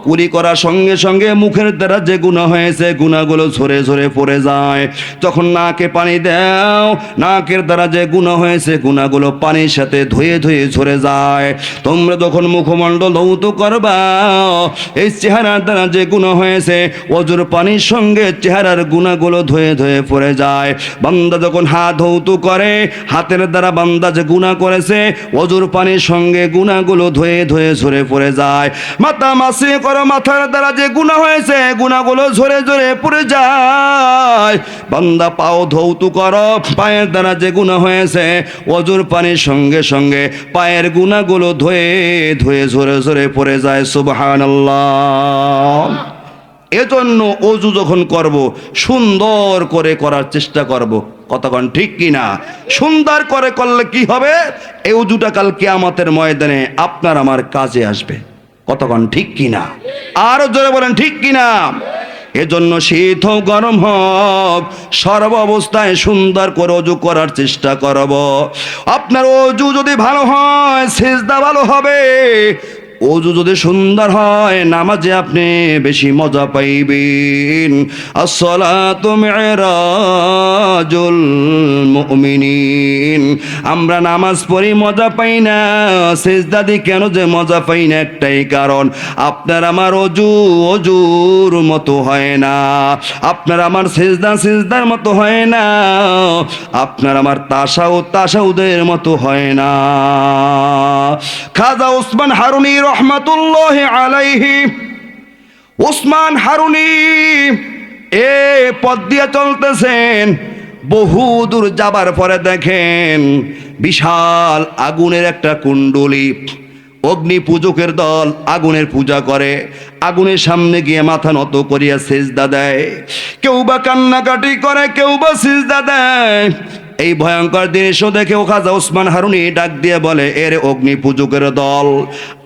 কুলি করার সঙ্গে সঙ্গে মুখের দ্বারা যে গুনাহ হয়েছে গুনাহগুলো ঝরে ঝরে পড়ে যায়। যখন নাকে পানি দাও, নাকের দ্বারা যে গুনাহ হয়েছে গুনাহগুলো পানির সাথে ধুয়ে ধুয়ে ঝরে যায়। তোমরা যখন মুখমণ্ডল ধৌত করবা, এই চেহারার দ্বারা যে গুনাহ হয়েছে ওযুর পানির সঙ্গে চেহারার গুনাহগুলো ধুয়ে ধুয়ে পড়ে যায়। বান্দা যখন হাত ধৌত করে, হাতের দ্বারা বান্দা যে গুনাহ করেছে ওযুর পানির সঙ্গে গুনাহগুলো ধুয়ে ধুয়ে ঝরে পড়ে যায়। মাথা মাসি করো, মাথার দ্বারা যে গুনাহ হয়েছে গুনাহগুলো ঝরে ঝরে পড়ে যায়। বান্দা পাও ধৌত করো, পায়ের দ্বারা যে গুনাহ হয়েছে ওযুর পানির সঙ্গে সঙ্গে পায়ের গুনাহগুলো ধুয়ে ধুয়ে ঝরে ঝরে পড়ে যায়। সুবহানাল্লাহ। এজন্য ওযু যখন করব সুন্দর করে করার চেষ্টা করব। কতক্ষণ ঠিক কিনা? সুন্দর করে করলে কি হবে? এই ওযুটা কাল কিয়ামতের ময়দানে আপনার আমার কাজে আসবে। কতক্ষণ ঠিক কিনা? আরো জোরে বলেন ঠিক কিনা? এজন্য শীত হোক গরম হোক সর্ব অবস্থায় সুন্দর করে ওযু করার চেষ্টা করব। আপনার ওযু যদি ভালো হয় সিজদা ভালো হবে। ওযু যদি সুন্দর হয় নামাজে আপনি বেশি মজা পাইবেন। আসসালাতু মিরাজুল মুমিনিন। আমরা নামাজ পড়ি মজা পাই না, সিজদা দি কেন যে মজা পাই না একটাই কারণ, আপনার আমার ওযু ওযুর মতো হয় না, আপনার আমার সিজদা সিজদার মতো হয় না, আপনার আমার তাশাহুদ তাশাহুদের মতো হয় না। খাজা ওসমান হারুনি রহমাতুল্লাহি আলাইহি, ওসমান হারুনি এ পথ দিয়ে চলতেছেন, বহু দূর যাবার পরে দেখেন বিশাল আগুনের একটা কুণ্ডলী। অগ্নি পূজকের দল আগুনের পূজা করে, আগুনের সামনে গিয়ে মাথা নত করিয়া সিজদা দেয়। কেউ বা কান্নাকাটি করে, কেউ বা সিজদা দেয়। এই ভয়ঙ্কর দৃশ্য দেখে খাজা ওসমান হারুনি ডাক দিয়ে বলে, এর অগ্নি পূজকের দল,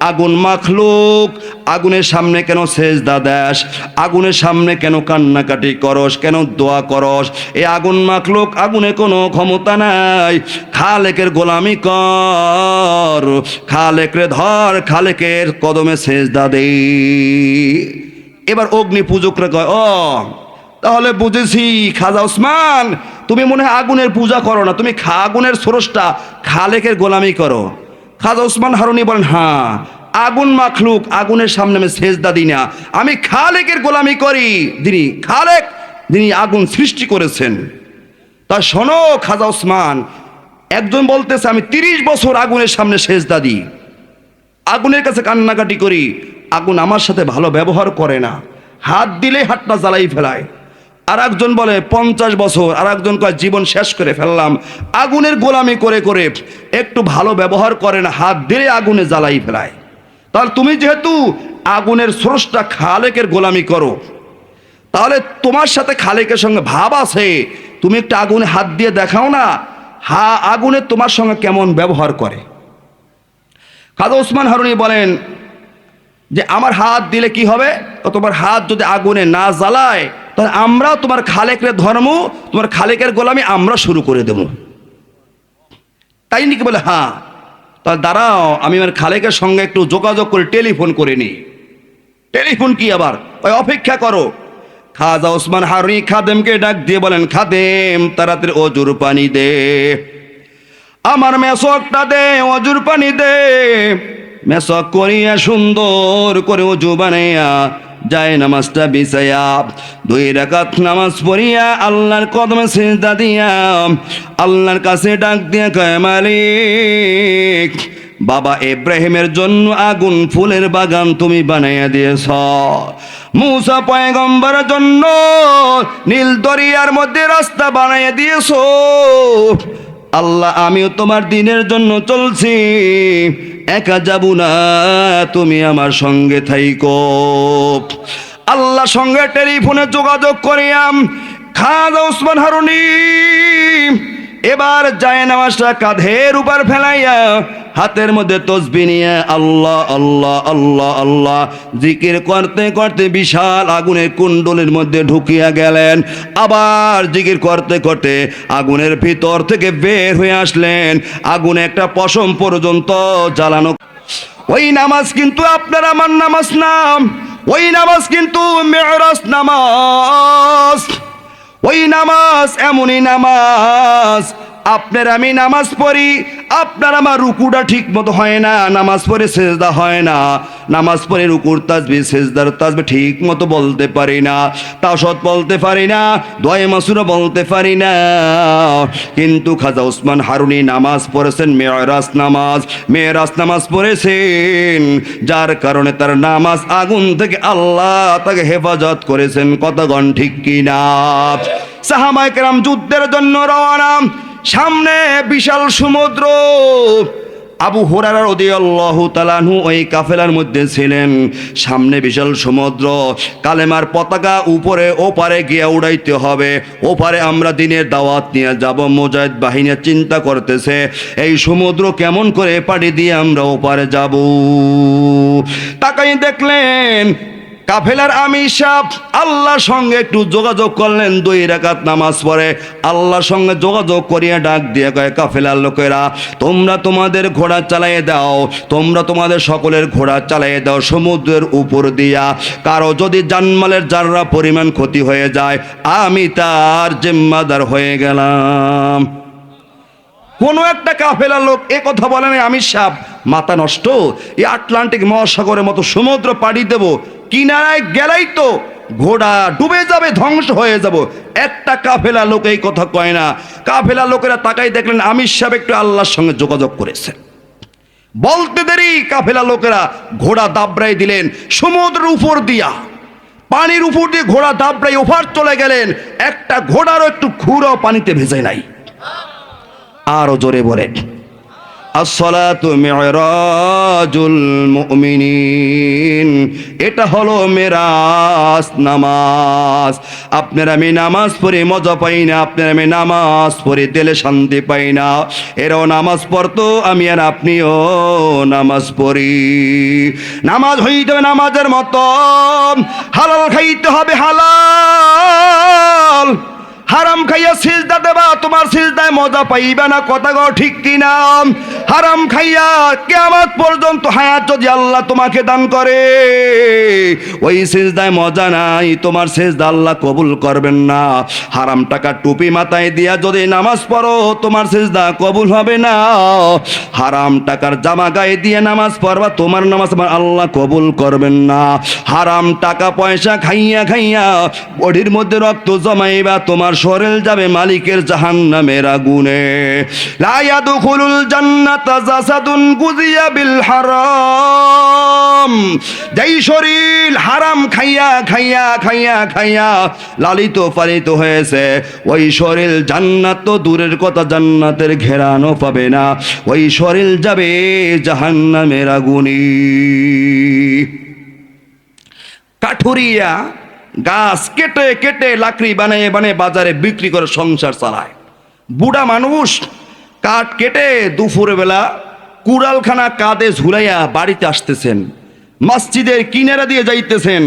আগুন মাখলুক, আগুনের সামনে কেন সিজদা দেস? আগুনের সামনে কেন কান্নাকাটি করস? কেন দোয়া করস? এই আগুন মাখলুক, আগুনে কোনো ক্ষমতা নাই। খালেকের গোলামি কর, খালেকরে ধর, খালেকের কদমে সিজদা দে। এবার অগ্নি পূজকরা কয়, ও তাহলে বুঝেছি খাজা ওসমান, তুমি মনে হয় আগুনের পূজা করো না, তুমি আগুনের স্রষ্টা খালেকের গোলামি করো। খাজা ওসমান হারুনি বলেন, হ্যাঁ, আগুন মাখলুক, আগুনের সামনে আমি সেজদা দিই না, আমি খালেকের গোলামি করি, যিনি খালেক, যিনি আগুন সৃষ্টি করেছেন। তা শোনো খাজা ওসমান, একজন বলতেছে আমি 30 বছর আগুনের সামনে সেজদা দিই, আগুনের কাছে কান্নাকাটি করি, আগুন আমার সাথে ভালো ব্যবহার করে না, হাত দিলে হাতটা জ্বালাই ফেলায়। আর একজন বলে 50 বছর, আর একজন কয় জীবন শেষ করে ফেললাম, আগুনের গোলামি করে করে একটু ভালো ব্যবহার করে না, হাত দিলে আগুনে জ্বালাই ফেলায়। তাহলে তুমি যেহেতু আগুনের স্রষ্টা খালেকের গোলামি করো, তাহলে তোমার সাথে খালেকের সঙ্গে ভাব আছে, তুমি একটু আগুনে হাত দিয়ে দেখাও না, আগুনে তোমার সঙ্গে কেমন ব্যবহার করে। খাজা ওসমান হারুনি বলেন যে আমার হাত দিলে কি হবে? তোমার হাত যদি আগুনে না জ্বালায় তাহলে আমরাও তোমার খালেকের ধর্ম, তোমার খালেকের গোলামি আমরা শুরু করে দেব। তাই নাকি? বলে হ্যাঁ। তাহলে দাঁড়াও, আমি আমার খালেকের সঙ্গে একটু যোগাযোগ করে টেলিফোন করে নি। টেলিফোন কি আবার? ওই অপেক্ষা করো। খাজা ওসমান হারুনি খাদেমকে ডাক দিয়ে বলেন, খাদেম তাড়াতাড়ি ওযুর পানি দে, আমার মেসকটা দে, ওযুর পানি দে। মেসক করিয়া সুন্দর করে ওযু বানাইয়া যায় নামাজটা বিছাইয়া 2 রাকাত নামাজ পড়িয়া আল্লাহর কদমে সিজদা দিয়া আল্লাহর কাছে ডাক দিয়া কয় মালিক, বাবা ইব্রাহিমের জন্য আগুন ফুলের বাগান তুমি বানাইয়া দিয়েছ, মূসা পয়গম্বরের জন্য নীল দরিয়ার মধ্যে রাস্তা বানাইয়া দিয়েছ। আল্লাহ আমিও তোমার দিনের জন্য চলছি, একা যাব না, তুমি আমার সঙ্গে থাইকো। আল্লাহ সঙ্গে টেলিফোনে যোগাযোগ করিয়াম খাজা ওসমান হারুনি এবার যায় নামাজটা কাঁধের উপর ফেলাইয়া হাতের মধ্যে তসবিহ নিয়ে আল্লাহ আল্লাহ আল্লাহ আল্লাহ জিকির করতে করতে বিশাল আগুনের কুণ্ডলের মধ্যে ঢুকিয়া গেলেন। আবার জিকির করতে করতে আগুনের ভিতর থেকে বের হয়ে আসলেন। আগুনে একটা পশম পর্যন্ত জ্বালানো। ওই নামাজ কিন্তু আপনার আমার নামাজ না, ওই নামাজ কিন্তু মেরাজ নামাজ। ওই নামাজ এমনই নামাজ, আপনার আমি নামাজ পড়ি, আপনার আমার রুকুটা ঠিক মতো হয় না, নামাজ পড়ে সেজদা হয় না, নামাজ পড়ে রুকুর তাসবিহ সেজদার তাসবিহ ঠিক মতো বলতে পারি না, তাওসত বলতে পারি না, দোয়া মাসুরা বলতে পারি না। কিন্তু খাজা ওসমান হারুনি নামাজ পড়েছেন মেরাজ নামাজ, মেরাজ নামাজ পড়েছেন, যার কারণে তার নামাজ আগুন থেকে আল্লাহ তাকে হেফাজত করেছেন। কতগণ ঠিক কিনা? সাহাবায়ে কেরাম যুদ্ধের জন্য রওনা, সামনে বিশাল সমুদ্র। আবু হুরায়রা রাদিয়াল্লাহু তাআলা আনহু ওই কাফেলার মধ্যে ছিলেন। সামনে বিশাল সমুদ্র, কালেমার পতাকা উপরে ওপারে গিয়ে উড়াইতে হবে, ওপারে আমরা দিনের দাওয়াত নিয়ে যাব। মুজাহিদ বাহিনী চিন্তা করতেছে এই সমুদ্র কেমন করে পাড়ি দিয়ে আমরা ওপারে যাব। তাকাই দেখলেন কাফেলার আমির সাহেব আল্লাহর সঙ্গে একটু যোগাযোগ করলেন। 2 রাকাত নামাজ পড়ে আল্লাহর সঙ্গে যোগাযোগ করিয়া ডাক দিয়ে কয়, কাফেলার লোকেরা তোমরা তোমাদের ঘোড়া চালাইয়ে দাও, তোমরা তোমাদের সকলের ঘোড়া চালাইয়ে দাও সমুদ্রের উপর দিয়া। কারো যদি জানমালের যাররা পরিমাণ ক্ষতি হয়ে যায় আমি তার জিম্মাদার হয়ে গেলাম। কোনো একটা কাফেলার লোক এ কথা বলে না, আমির সাহেব মাথা নষ্ট, এই আটলান্টিক মহাসাগরের মতো সমুদ্র পাড়ি দেব, কিনারায় গেলেই তো ঘোড়া ডুবে যাবে, ধ্বংস হয়ে যাব। একটা কাফেলা লোক এই কথা কয় না। কাফেলা লোকেরা তাকাই দেখলেন আমির সাহেব একটু আল্লাহর সঙ্গে যোগাযোগ করেছে। বলতে দেরি কাফেলা লোকেরা ঘোড়া দাবড়াই দিলেন সমুদ্রের উপর দিয়া, পানির উপর দিয়ে ঘোড়া দাবড়াই ওপার চলে গেলেন। একটা ঘোড়ারও একটু খুঁড়াও পানিতে ভেজে নাই। আরো জোরে বলেন, আসসালাতু মিরাজুল মুমিনিন, এটা হলো মেরাজ নামাজ। আপনার আমি নামাজ পড়ে মজা পাই না, আপনার আমি নামাজ পড়ে দিলে শান্তি পাই না। এরাও নামাজ পড়তো, আমি আর আপনিও নামাজ পড়ি। নামাজ হইতে হবে নামাজের মতো, হালাল খাইতে হবে হালাল। হারাম খাইয়া সিজদা দেবা, তোমার সিজদায় মজা পাইবা না। কথা গো ঠিক কিনা? হারাম খাইয়া কিয়ামত পর্যন্ত হায়াত যদি আল্লাহ তোমাকে দান করে, ওই সিজদায় মজা নাই, তোমার সিজদা আল্লাহ কবুল করবেন না। হারাম টাকা টুপি মাথায় দিয়া যদি নামাজ পড়ো তোমার সিজদা কবুল হবে না। হারাম টাকার জামা গায়ে দিয়ে নামাজ পড়বা, তোমার নামাজ আল্লাহ কবুল করবেন না। হারাম টাকা পয়সা খাইয়া খাইয়া বডির মধ্যে রক্ত জমাইবা, তোমার শরীর যাবে মালিকের জাহান্নামের আগুনে। লা ইয়াদখুলুল জান্নাতা জাসাদুন গুযিয়া বিল হারাম, যেই শরীর হারাম খাইয়া খাইয়া খাইয়া খাইয়া লালিত পালিত হয়েছে, ওই শরীর জান্নাত তো দূরের কথা জান্নাতের ঘেরানো পাবে না, ওই শরীর যাবে জাহান্নামের আগুনে। কাঠুরিয়া গাছ কেটে কেটে লাকড়ি বানিয়ে বানিয়ে বাজারে বিক্রি করে সংসার চালায়। বুড়া মানুষ কাঠ কেটে দুপুর বেলা কুড়ালখানা কাঁধে ঝুলাইয়া বাড়িতে আসতেছেন, মসজিদের কিনারা দিয়ে যাইতেছেন।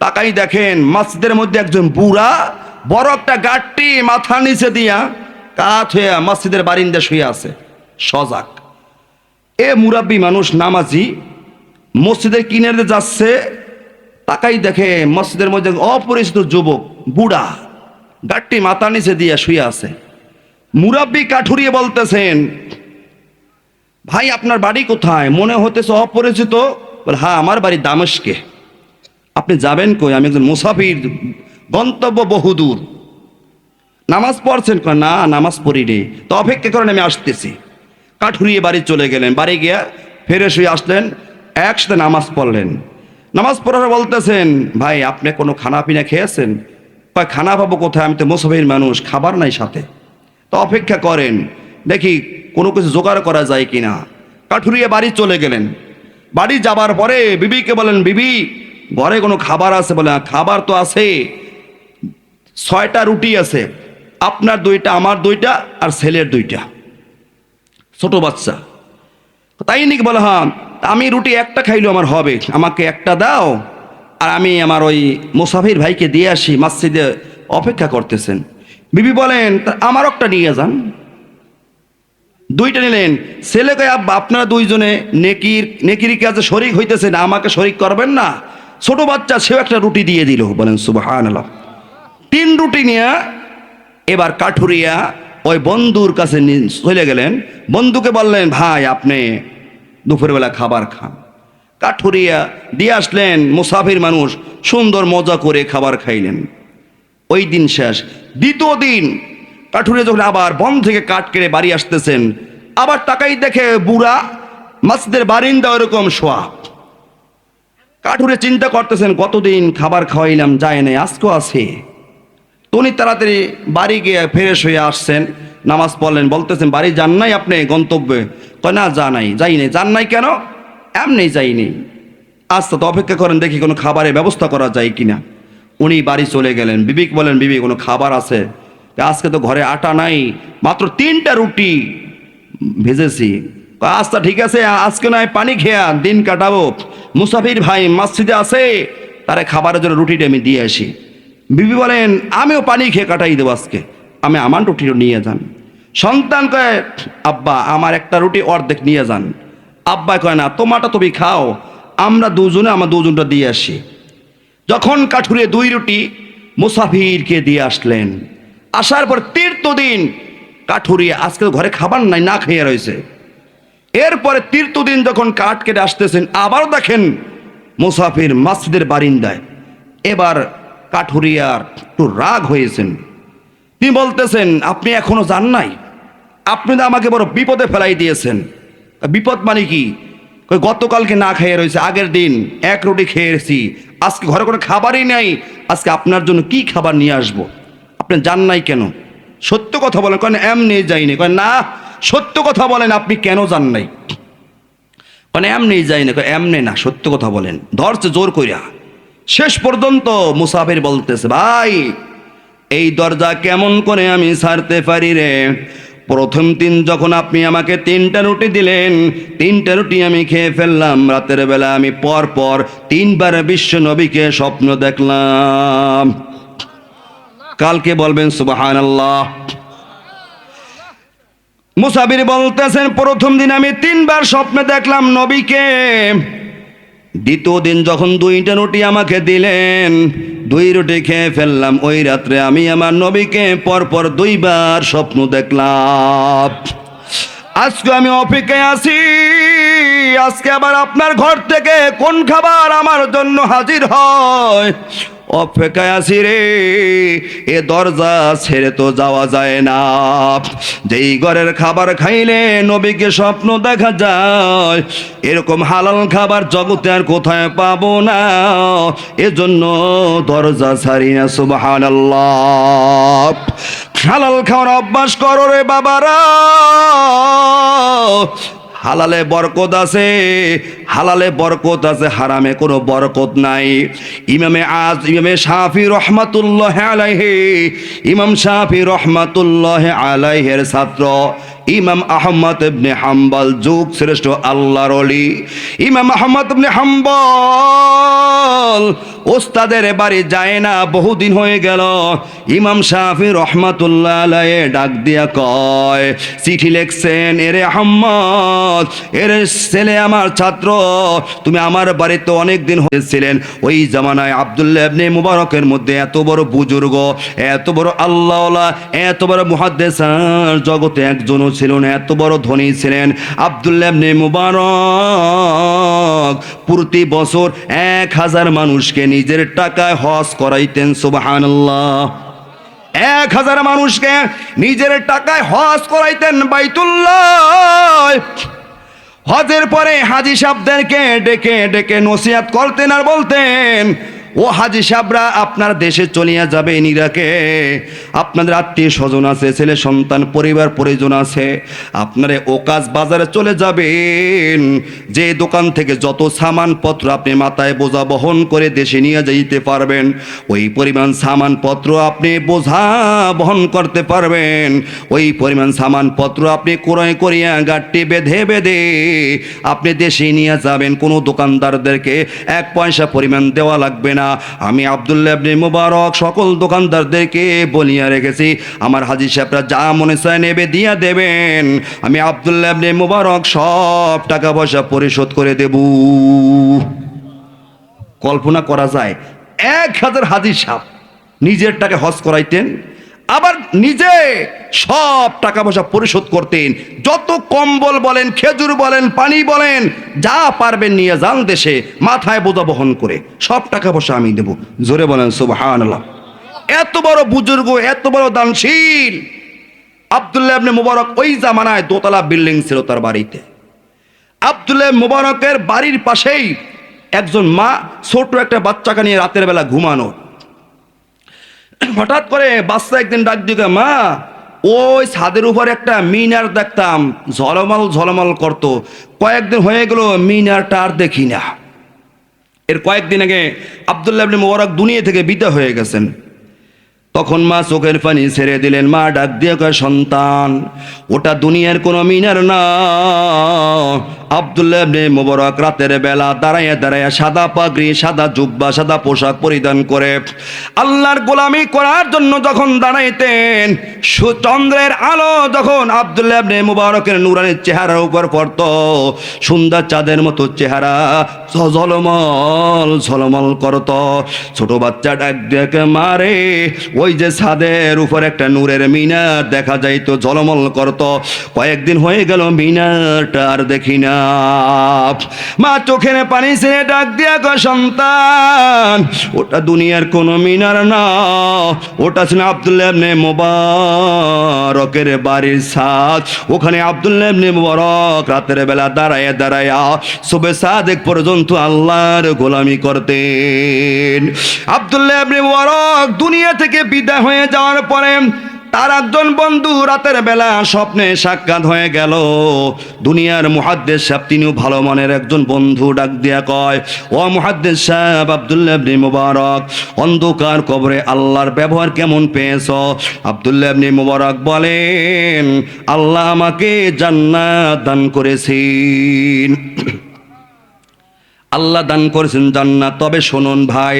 তাকাই দেখেন মসজিদের মধ্যে একজন বুড়া বড় একটা গাঁটটি মাথা নিচে দিয়া কাঠ হইয়া মসজিদের বারিন্দা শুয়ে আছে সজাগ। এ মুরাব্বি মানুষ নামাজি মসজিদের কিনারে যাচ্ছে, তাকাই দেখে মসজিদের মধ্যে অপরিচিত যুবক বুড়া গাঁটটি মাথা নিচে দিয়া শুয়ে আছে। মুরাব্বি কাঠুরিয়ে বলতেছেন, ভাই আপনার বাড়ি কোথায়? মনে হতেছে অপরিচিত। বলে হ্যাঁ, আমার বাড়ি দামেস্কে। আপনি যাবেন কই? আমি একজন মুসাফির, গন্তব্য বহুদূর। নামাজ পড়ছেন? কয় না, নামাজ পড়ি রে। তো অপেক্ষা করেন, আমি আসতেছি। কাঠুরিয়ে বাড়ি চলে গেলেন। বাড়ি গিয়া ফেরে শুয়ে আসলেন, একসাথে নামাজ পড়লেন। নামাজ পড়ার বলতেছেন, ভাই আপনি কোনো খানা পিনা খেয়েছেন? কয় খানা পাবো কোথায়, আমি তো মুসাফির মানুষ, খাবার নাই সাথে। তো অপেক্ষা করেন, দেখি কোনো কিছু জোগাড় করা যায় কিনা। কাঠুরিয়ে বাড়ি চলে গেলেন। বাড়ি যাবার পরে বিবিকে বলেন, বিবি ঘরে কোনো খাবার আছে? বলে খাবার তো আছে, 6টা রুটি আছে, আপনার 2টা, আমার 2টা, আর ছেলের 2টা, ছোট বাচ্চা। তাই নাকি? বলে হ্যাঁ। আমি রুটি একটা খাইলেও আমার হবে, আমাকে একটা দাও, আর আমি আমার ওই মুসাফির ভাইকে দিয়ে আসি, মসজিদে অপেক্ষা করতেছেন। বিবি বলেন, আমার একটা নিয়ে যান। 2টা নিলেন। ছেলেকে, আব্বা আপনারা 2জনে নেকির কাজে শরিক হইতেছেন, আমাকে শরিক করবেন না? ছোট বাচ্চা, সেও একটা রুটি দিয়ে দিল। বলেন সুবহানাল্লাহ। 3 রুটি নিয়ে এবার কাঠুরিয়া ওই বন্ধুর কাছে চলে গেলেন। বন্ধুকে বললেন, ভাই আপনি দুপুরবেলা খাবার খান। কাঠুরিয়া দিয়ে আসলেন। মুসাফির মানুষ, সুন্দর মজা করে খাবার খাইলেন। ওই দিন শেষ। দ্বিতীয় দিন কাঠুরিয়া যখন আবার বন থেকে কাঠ কেড়ে বাড়ি আসতেছেন, আবার তাকাই দেখে বুড়া মসজিদের বারিন্দা ওরকম শোয়া। কাঠুরে চিন্তা করতেছেন, কতদিন খাবার খাওয়াইলাম, যায় নাই, আজকেও আছে। উনি তাড়াতাড়ি বাড়ি গিয়ে ফ্রেশ হয়ে আসছেন, নামাজ পড়লেন। বলতেছেন, বাড়ি যান নাই আপনি গন্তব্যে? কয় না, যাই নাই। যান নাই কেন? এমনি যাইনি। আচ্ছা, তো অপেক্ষা করেন, দেখি কোনো খাবারের ব্যবস্থা করা যায় কিনা। উনি বাড়ি চলে গেলেন। বিবিকে বলেন, বিবি কোনো খাবার আছে? আজকে তো ঘরে আটা নাই, মাত্র 3টা রুটি ভেজেছি। আচ্ছা ঠিক আছে, আজকে নয় পানি খেয়া দিন কাটাবো, মুসাফির ভাই মসজিদে আছে, তারা খাবারের জন্য রুটিটা আমি দিয়ে আসি। বিবি বলেন, আমিও পানি খেয়ে কাটাই দেবো আজকে, আমি আমার রুটিও নিয়ে যান। সন্তান কয়, আব্বা আমার একটা রুটি অর্ধেক নিয়ে যান। আব্বা কয় না, তোমারটা তুমি খাও, আমরা 2জনে আমার 2জনটা দিয়ে আসি। যখন কাঠুরে 2 রুটি মুসাফিরকে দিয়ে আসলেন, আসার পর 3র্থ দিন কাঠুরিয়া আজকে ঘরে খাবার নাই, না খেয়ে রয়েছে। এরপরে 3র্থ দিন যখন কাঠ কেটে আসতেছেন, আবারও দেখেন মুসাফির মসজিদের বারিন্দায়। এবার কাঠুরিয়ার একটু রাগ হয়েছেন। তিনি বলতেছেন, আপনি এখনো যান নাই? আপনি তো আমাকে বড় বিপদে ফেলাই দিয়েছেন। বিপদ মানে কি? গতকালকে না খেয়ে রয়েছে, আগের দিন 1 রুটি খেয়েছি, আজকে ঘরে কোনো খাবারই নাই, আজকে আপনার জন্য কি খাবার নিয়ে আসবো? আপনি যান নাই কেন? সত্য কথা বলেন। কেন এমনি যাইনি? কয় না, সত্য কথা বলেন, আপনি কেন যান নাই? মানে এমনি যাই না। এমনি না, সত্য কথা বলেন। ধরছে জোর কইরা। শেষ পর্যন্ত মুসাফির বলতেছে, ভাই এই দরজা কেমন করে আমি ছাড়তে পারি রে? প্রথম দিন যখন আপনি আমাকে 3টা রুটি দিলেন, 3টা রুটি আমি খেয়ে ফেললাম। রাতের বেলা আমি পর পর 3বার বিশ্ব নবীকে স্বপ্ন দেখলাম। কালকে বলবেন সুবহানাল্লাহ। মুসাফির বলতেছেন, প্রথম দিন আমি 3বার স্বপ্নে দেখলাম নবীকে। দ্বিতীয় দিন যখন 2টা রুটি আমাকে দিলেন, 2 রুটি খেয়ে ফেললাম। ওই রাত্রে আমি আমার নবীকে পরপর 2বার স্বপ্ন দেখলাম। আজকে আমি অপেক্ষায় আছি, আজকে আবার আপনার ঘর থেকে কোন খাবার আমার জন্য হাজির হয়, অপেক্ষায় আছি রে। এ দরজা ছেড়ে তো যাওয়া যায় না। যেই ঘরের খাবার খাইলে নবীকে স্বপ্ন দেখা যায়, এরকম হালাল খাবার জগতে আর কোথায় পাবো না, এজন্য দরজা ছাড়ি না। সুবহানাল্লাহ। হালাল খাওয়ার অভ্যাস করো রে বাবারা। হালালে বরকত আছে, হালালে বরকত আছে, হারামে কোনো বরকত নাই। ইমামে শাফি রহমাতুল্লাহ আলাইহি, ইমাম শাফি রহমাতুল্লাহ আলাইহির ছাত্র ইমাম আহমদ ইবনে হাম্বল, যুগ শ্রেষ্ঠ আল্লাহর ওলি ইমাম আহমদ ইবনে হাম্বল ওস্তাদের বাড়ি যায় না, বহুদিন হয়ে গেল। ইমাম শাফি রহমাতুল্লাহ আলাইহি ডাক দিয়া কয়, চিঠি লিখছেন, এরে আহমদ, এরে ছেলে আমার ছাত্র, তুমি আমার বাড়িতে অনেক দিন হয়েছিলেন। ওই জামানায় আব্দুল্লাহ ইবনে মুবারকের মধ্যে এত বড় বুজুর্গ, এত বড় আল্লাহওয়ালা, এত বড় মুহাদ্দিস জগতে একজনও ছিল না, এত বড় ধনী ছিলেন। আব্দুল্লাহ ইবনে মুবারক প্রতি বছর 1000 মানুষকে নিজের টাকায় হজ করাইতেন। সুবহানাল্লাহ। 1000 মানুষকে নিজের টাকায় হজ করাইতেন বাইতুল্লাহ। হজের পরে হাজী সাহেবদেরকে ডেকে ডেকে নসিহত করতেন আর বলতেন, ও হাজী সাহেবরা, আপনার দেশে চলিয়া যাবেন ইরাকে, আপনাদের আত্মীয় স্বজন আছে, ছেলে সন্তান পরিবার পরিজন আছে, আপনারা ওকাজ বাজারে চলে যাবেন, যে দোকান থেকে যত সামানপত্র আপনি মাথায় বোঝা বহন করে দেশে নিয়ে যাইতে পারবেন, ওই পরিমাণ সামানপত্র আপনি বোঝা বহন করতে পারবেন, ওই পরিমাণ সামানপত্র আপনি ক্রয় করিয়া গাড়িটি বেঁধে বেঁধে আপনি দেশে নিয়ে যাবেন। কোনো দোকানদারদেরকে 1 পয়সা পরিমাণ দেওয়া লাগবে না। আমি আব্দুল্লাহ ইবনে মুবারক সকল দোকানদারদেরকে বলিয়া রেখেছি, আমার হাজী সাহেবরা যা মনে চায় নেবে দিয়া দেবেন, আমি আব্দুল্লাহ ইবনে মুবারক সব টাকা পয়সা পরিশোধ করে দেব। কল্পনা করা যায় 1000 হাজী সাহেব নিজের টাকা হজ করাইতেন, আবার নিজে সব টাকা পয়সা পরিশোধ করতেন। যত কম্বল বলেন, খেজুর বলেন, পানি বলেন, যা পারবেন নিয়ে যান দেশে, মাথায় বোঝা বহন করে সব টাকা পয়সা আমি দেব। জোরে বলেন সুবহানাল্লাহ। এত বড় বুজুর্গ, এত বড় দানশীল আব্দুল্লাহ ইবনে মুবারক। ওই জামানায় দোতলা বিল্ডিং ছিল তার বাড়িতে। আব্দুল্লাহ মুবারকের বাড়ির পাশেই একজন মা ছোট একটা বাচ্চাকে নিয়ে রাতের বেলা ঘুমানো। হঠাৎ করে বাচ্চা একদিন ডাক দিকে, মা, ওই ছাদের উপর একটা মিনার দেখতাম, ঝলমল ঝলমল করতো, কয়েকদিন হয়ে গেল মিনারটা আর দেখি না। এর কয়েকদিন আগে আব্দুল্লাহ ইবনে মুবারক দুনিয়া থেকে বিদায় হয়ে গেছেন। তখন মা চোখের পানি ছেড়ে দিলেন। মা ডাক দিয়ে কয়, সন্তান, ওটা দুনিয়ার কোনো মিনার না। আব্দুল্লাহ ইবনে মুবারক রাতের বেলা দাঁড়াইয়া দাঁড়াইয়া সাদা পাগড়ি, সাদা জুব্বা, সাদা পোশাক পরিধান করে আল্লাহর গোলামি করার জন্য যখন দাঁড়াইতেন, চন্দ্রের আলো যখন আব্দুল্লাহ ইবনে মুবারকের নুরানি চেহারার উপর পড়ত, সুন্দর চাঁদের মতো চেহারা ঝলমল ঝলমল করত। ছোট বাচ্চা ডাক দিয়ে মারে, ওই যে ছাদের উপর একটা নূরের মিনার দেখা যাইতো, ঝলমল করত, কয়েকদিন হয়ে গেল মিনারটা আর দেখি না। মা চোখের পানি ছেড়ে ডাক দিয়া কয়, সন্তান, ওটা দুনিয়ার কোনো মিনার না, ওটা ছিল আব্দুল্লাহ ইবনে মুবারকের বাড়ির ছাদ। ওখানে আব্দুল্লাহ ইবনে মুবারক রাতের বেলা দাঁড়ায়া দাঁড়ায়া সুবে সাদেক পর্যন্ত আল্লাহর গোলামি করতেন। আব্দুল্লাহ ইবনে মুবারক দুনিয়া থেকে বিদায় হয়ে যাওয়ার পরে তার একজন বন্ধু রাতের বেলা স্বপ্নে সাক্ষাৎ হয়ে গেল। দুনিয়ার মুহাদ্দিস সাহেব, তিনিও ভালো মনের একজন বন্ধু, ডাক দিয়া কয়, ও মুহাদ্দিস সাহেব, আব্দুল্লাহ ইবনে মুবারক অন্ধকার কবরে আল্লাহর ব্যবহার কেমন পেয়েছ? আব্দুল্লাহ ইবনে মুবারক বলেন, আল্লাহ আমাকে জান্নাত দান করেছেন। আল্লাহ দান করেছেন জান্নাত। তবে শুনুন ভাই,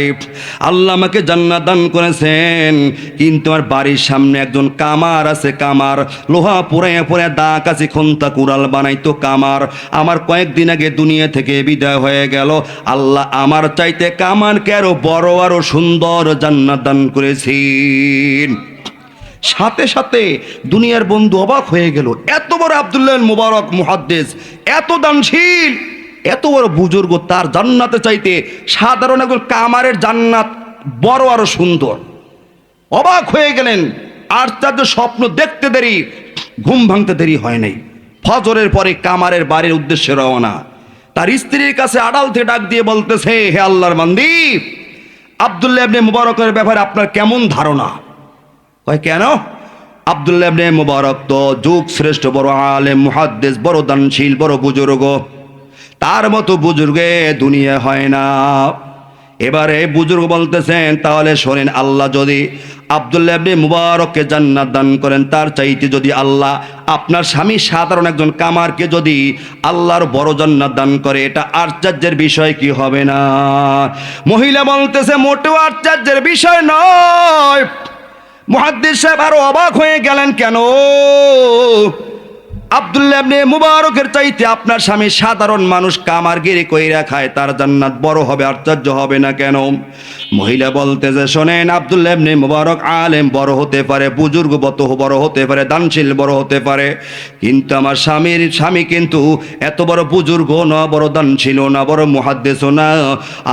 আল্লাহ আমাকে জান্নাত দান করেছেন, কিন্তু আমার বাড়ির সামনে একজন কামার আছে। কামার লোহা পোড়াইয়া পোড়াইয়া দা কাছে খুন্তা কুড়াল বানাইতো কামার। আমার কয়েকদিন আগে দুনিয়া থেকে বিদায় হয়ে গেল। আল্লাহ আমার চাইতে কামারকে আরো বড়, আরো সুন্দর জান্নাত দান করেছেন। সাথে সাথে দুনিয়ার বন্ধু অবাক হয়ে গেল। এত বড় আব্দুল্লাহ মুবারক মুহাদ্দিস, এত দানশীল, এত বড় বুজুর্গ, তার জান্নাতে চাইতে সাধারণ একজন কামারের জান্নাত বড় আরো সুন্দর। অবাক হয়ে গেলেন। আর তার স্বপ্ন দেখতে দেরি, ঘুম ভাঙতে দেরি হয় নাই। ফজরের পরে কামারের বাড়ির উদ্দেশ্যে রওনা। তার স্ত্রীর কাছে আড়াল থেকে ডাক দিয়ে বলতেছে, হে আল্লাহর বান্দি, আব্দুল্লাহ ইবনে মুবারকের ব্যাপারে আপনার কেমন ধারণা? কয়, কেন? আব্দুল্লাহ ইবনে মুবারক তো যুগ শ্রেষ্ঠ বড় আলেম, মুহাদ্দিস, বড় দানশীল, বড় বুজুর্গ, তার মতো বুজুর্গে দুনিয়া হয় না। এবারে বুজুর্গ বলতেছেন, তাহলে শোনেন, আল্লাহ যদি আব্দুল্লাহ ইবনে মুবারককে জান্নাত দান করেন, তার চাইতে যদি আল্লাহ আপনার স্বামী সাধারণ একজন কামারকে যদি আল্লাহর বড় জান্নাত দান করে, এটা আশ্চর্যের বিষয় কি হবে না? মহিলা বলতেছে, মোটেও আশ্চর্যের বিষয় নয়। মুহাদ্দিস সাহেব আরো অবাক হয়ে গেলেন, কেন? আব্দুল্লাহ ইবনে মুবারকের চাইতে আপনার স্বামী সাধারণ মানুষ কামারগিরি কইরা খায়, তার জান্নাত বড় হবে, আশ্চর্য হবে না কেন? মহিলা বলতেছে, শোনেন, আব্দুল্লাহ ইবনে মুবারক আলেম বড় হতে পারে, বুজুর্গ বড় হতে পারে, দানশীল বড় হতে পারে, কিন্তু আমার স্বামী কিন্তু এত বড় বুজুর্গ না, বড় দানশীল না, বড় মুহাদ্দিসও না।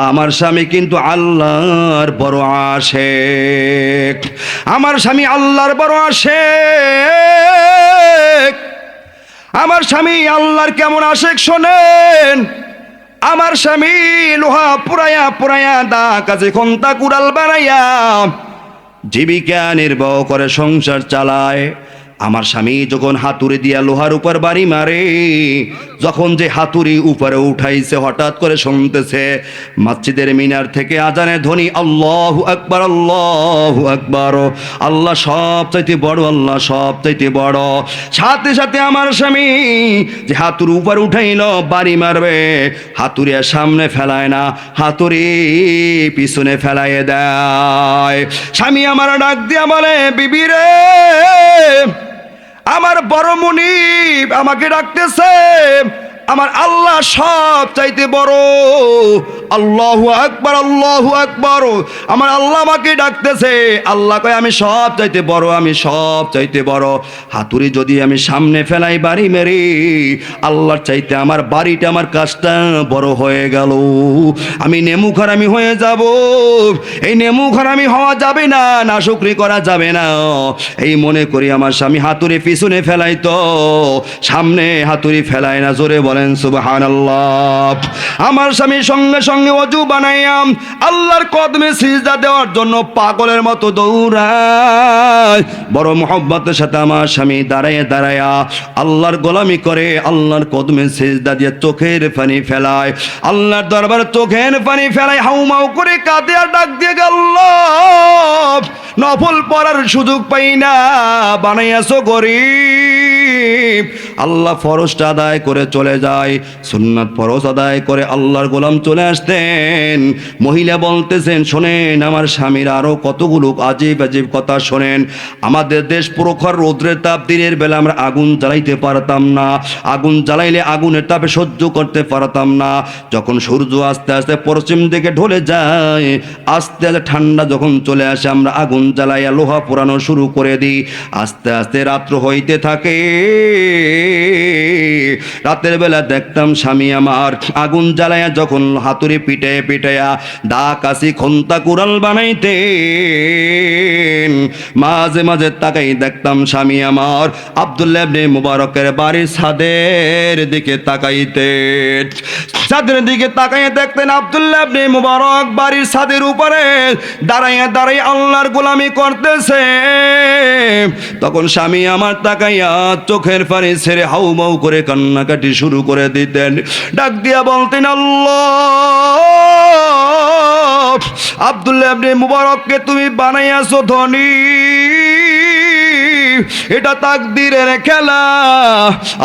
আমার স্বামী কিন্তু আল্লাহর বড় আশেক। আমার স্বামী আল্লাহর বড় আশেক। আমার স্বামী আল্লাহর কেমন আশেক শোনেন। আমার স্বামী লোহা পুরায়া পুরায়া দা কাজে খন্তা কুড়াল বানাইয়া জীবিকা নির্বাহ করে সংসার চালায়। আমার স্বামী যখন হাতুড়ি দিয়া লোহার উপর বাড়ি মারে, যখন যে হাতুড়ি উপরে উঠাইছে, হঠাৎ করে শুনতেছে মসজিদের মিনার থেকে আজানের ধ্বনি, আল্লাহু আকবার, আল্লাহু আকবার, আল্লাহ সব চাইতে বড়, আল্লাহ সব চাইতে বড়। সাথে সাথে আমার স্বামী যে হাতুড়ি উপর উঠাইল বাড়ি মারবে, হাতুড়ি আর সামনে ফেলায় না, হাতুড়ি পিছনে ফেলাইয়ে দেয়। স্বামী আমার ডাক দিয়া বলে, বিবি রে, আমার বড় মুনিব আমাকে ডাকতেছে, আমার আল্লাহ সব চাইতে বড়, আল্লাহু আকবার, আল্লাহু আকবার, আমার আল্লাহ আমাকে ডাকতেছে। আল্লাহ কয়, আমি সব চাইতে বড়, আমি সব চাইতে বড়। হাতুড়ি যদি আমি সামনে ফেলাই বাড়ি মেরি, আল্লাহর চাইতে আমার বাড়িটা, আমার কাজটা বড় হয়ে গেল। আমি নেমুখার আমি হয়ে যাব। এই নেমুখার আমি হওয়া যাবে না, নাশুকরি করা যাবে না। এই মনে করি আমার স্বামী হাতুড়ি পিছনে ফেলাই, তো সামনে হাতুড়ি ফেলায় না। জোরে বলেন সুবহানাল্লাহ। আমার স্বামী সঙ্গে সঙ্গে ওযু বানাইয়া আল্লাহর কদমে সিজদা দেওয়ার জন্য পাগলের মতো দৌড়ায়। বড় মুহাব্বতের সাথে আমার স্বামী দাঁড়ায় দাঁড়ায়া আল্লাহর গোলামি করে, আল্লাহর কদমে সিজদা দিয়ে চোখের পানি ফেলায়, আল্লাহর দরবারে চোখের পানি ফেলায়, হাউমাউ করে কাঁদে আর ডাক দিয়ে গেল, নফল পড়ার সুযোগ পাই না, বানাইয়াছো গরিব। আল্লাহ ফরজটা আদায় করে চলে যায়, সুন্নাত ফরজ আদায় করে আল্লাহর গোলাম চলে আসতেন। মহিলা বলতেছেন, শোনেন, আমার স্বামীর আরো কতগুলো আজীব আজীব কথা শোনেন। আমাদের দেশ প্রখর রৌদ্রের তাপ, দিনের বেলা আমরা আগুন জ্বালাইতে পারতাম না, আগুন জ্বালাইলে আগুনের তাপে সহ্য করতে পারতাম না। যখন সূর্য আস্তে আস্তে পশ্চিম দিকে ঢলে যায়, আস্তে আস্তে ঠান্ডা যখন চলে আসে, আমরা আগুন জ্বালাইয়া লোহা পোড়ানো শুরু করে দিই। আস্তে আস্তে রাত্র হইতে থাকে। রাতের বেলা দেখতাম স্বামী আমার আগুন জ্বালাইয়া যখন হাতুড়ি পিটাইয়া পিটাইয়া দা কাশি খন্তা কুড়াল বানাইতেন, মাঝে মাঝে তাকাই দেখতাম স্বামী আমার আব্দুল্লাহ ইবনে মুবারকের বাড়ির ছাদের দিকে তাকাইতেন। ছাদের দিকে তাকাইয়া দেখতেন আব্দুল্লাহ ইবনে মুবারক বাড়ির ছাদের উপরে দাঁড়াইয়া দাঁড়াইয়া আল্লাহর গোলামি করতেছে। তখন স্বামী আমার তাকাইয়া চোখের পানি ছেড়ে হাউমাউ করে কান্নাকাটি শুরু করে দিতেন। ডাক দিয়া বলতেন, আল্লাহ, আব্দুল্লাহ ইবনে মুবারককে তুমি বানাইয়াছো ধনী, এটা তাকদীরের খেলা।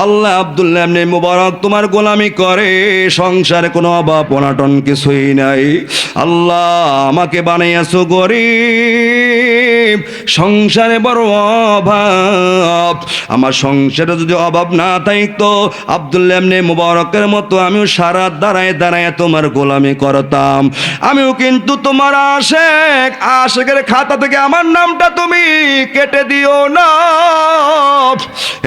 আল্লাহ আব্দুল্লাহ ইবনে মুবারক তোমার গোলামি করে, সংসারে কোনো অভাব অনাটন কিছুই নাই। আল্লাহ আমাকে বানাইয়াছো গরিব, সংসারে বড় অভাব। আমার সংসারে যদি অভাব না থাকতো, আব্দুল্লাহ ইবনে মুবারকের মতো আমিও সারা দাঁড়ায় দাঁড়ায় তোমার গোলামি করতাম। আমিও কিন্তু তোমার আশেক, আশেকের খাতা থেকে আমার নামটা তুমি কেটে দিও না।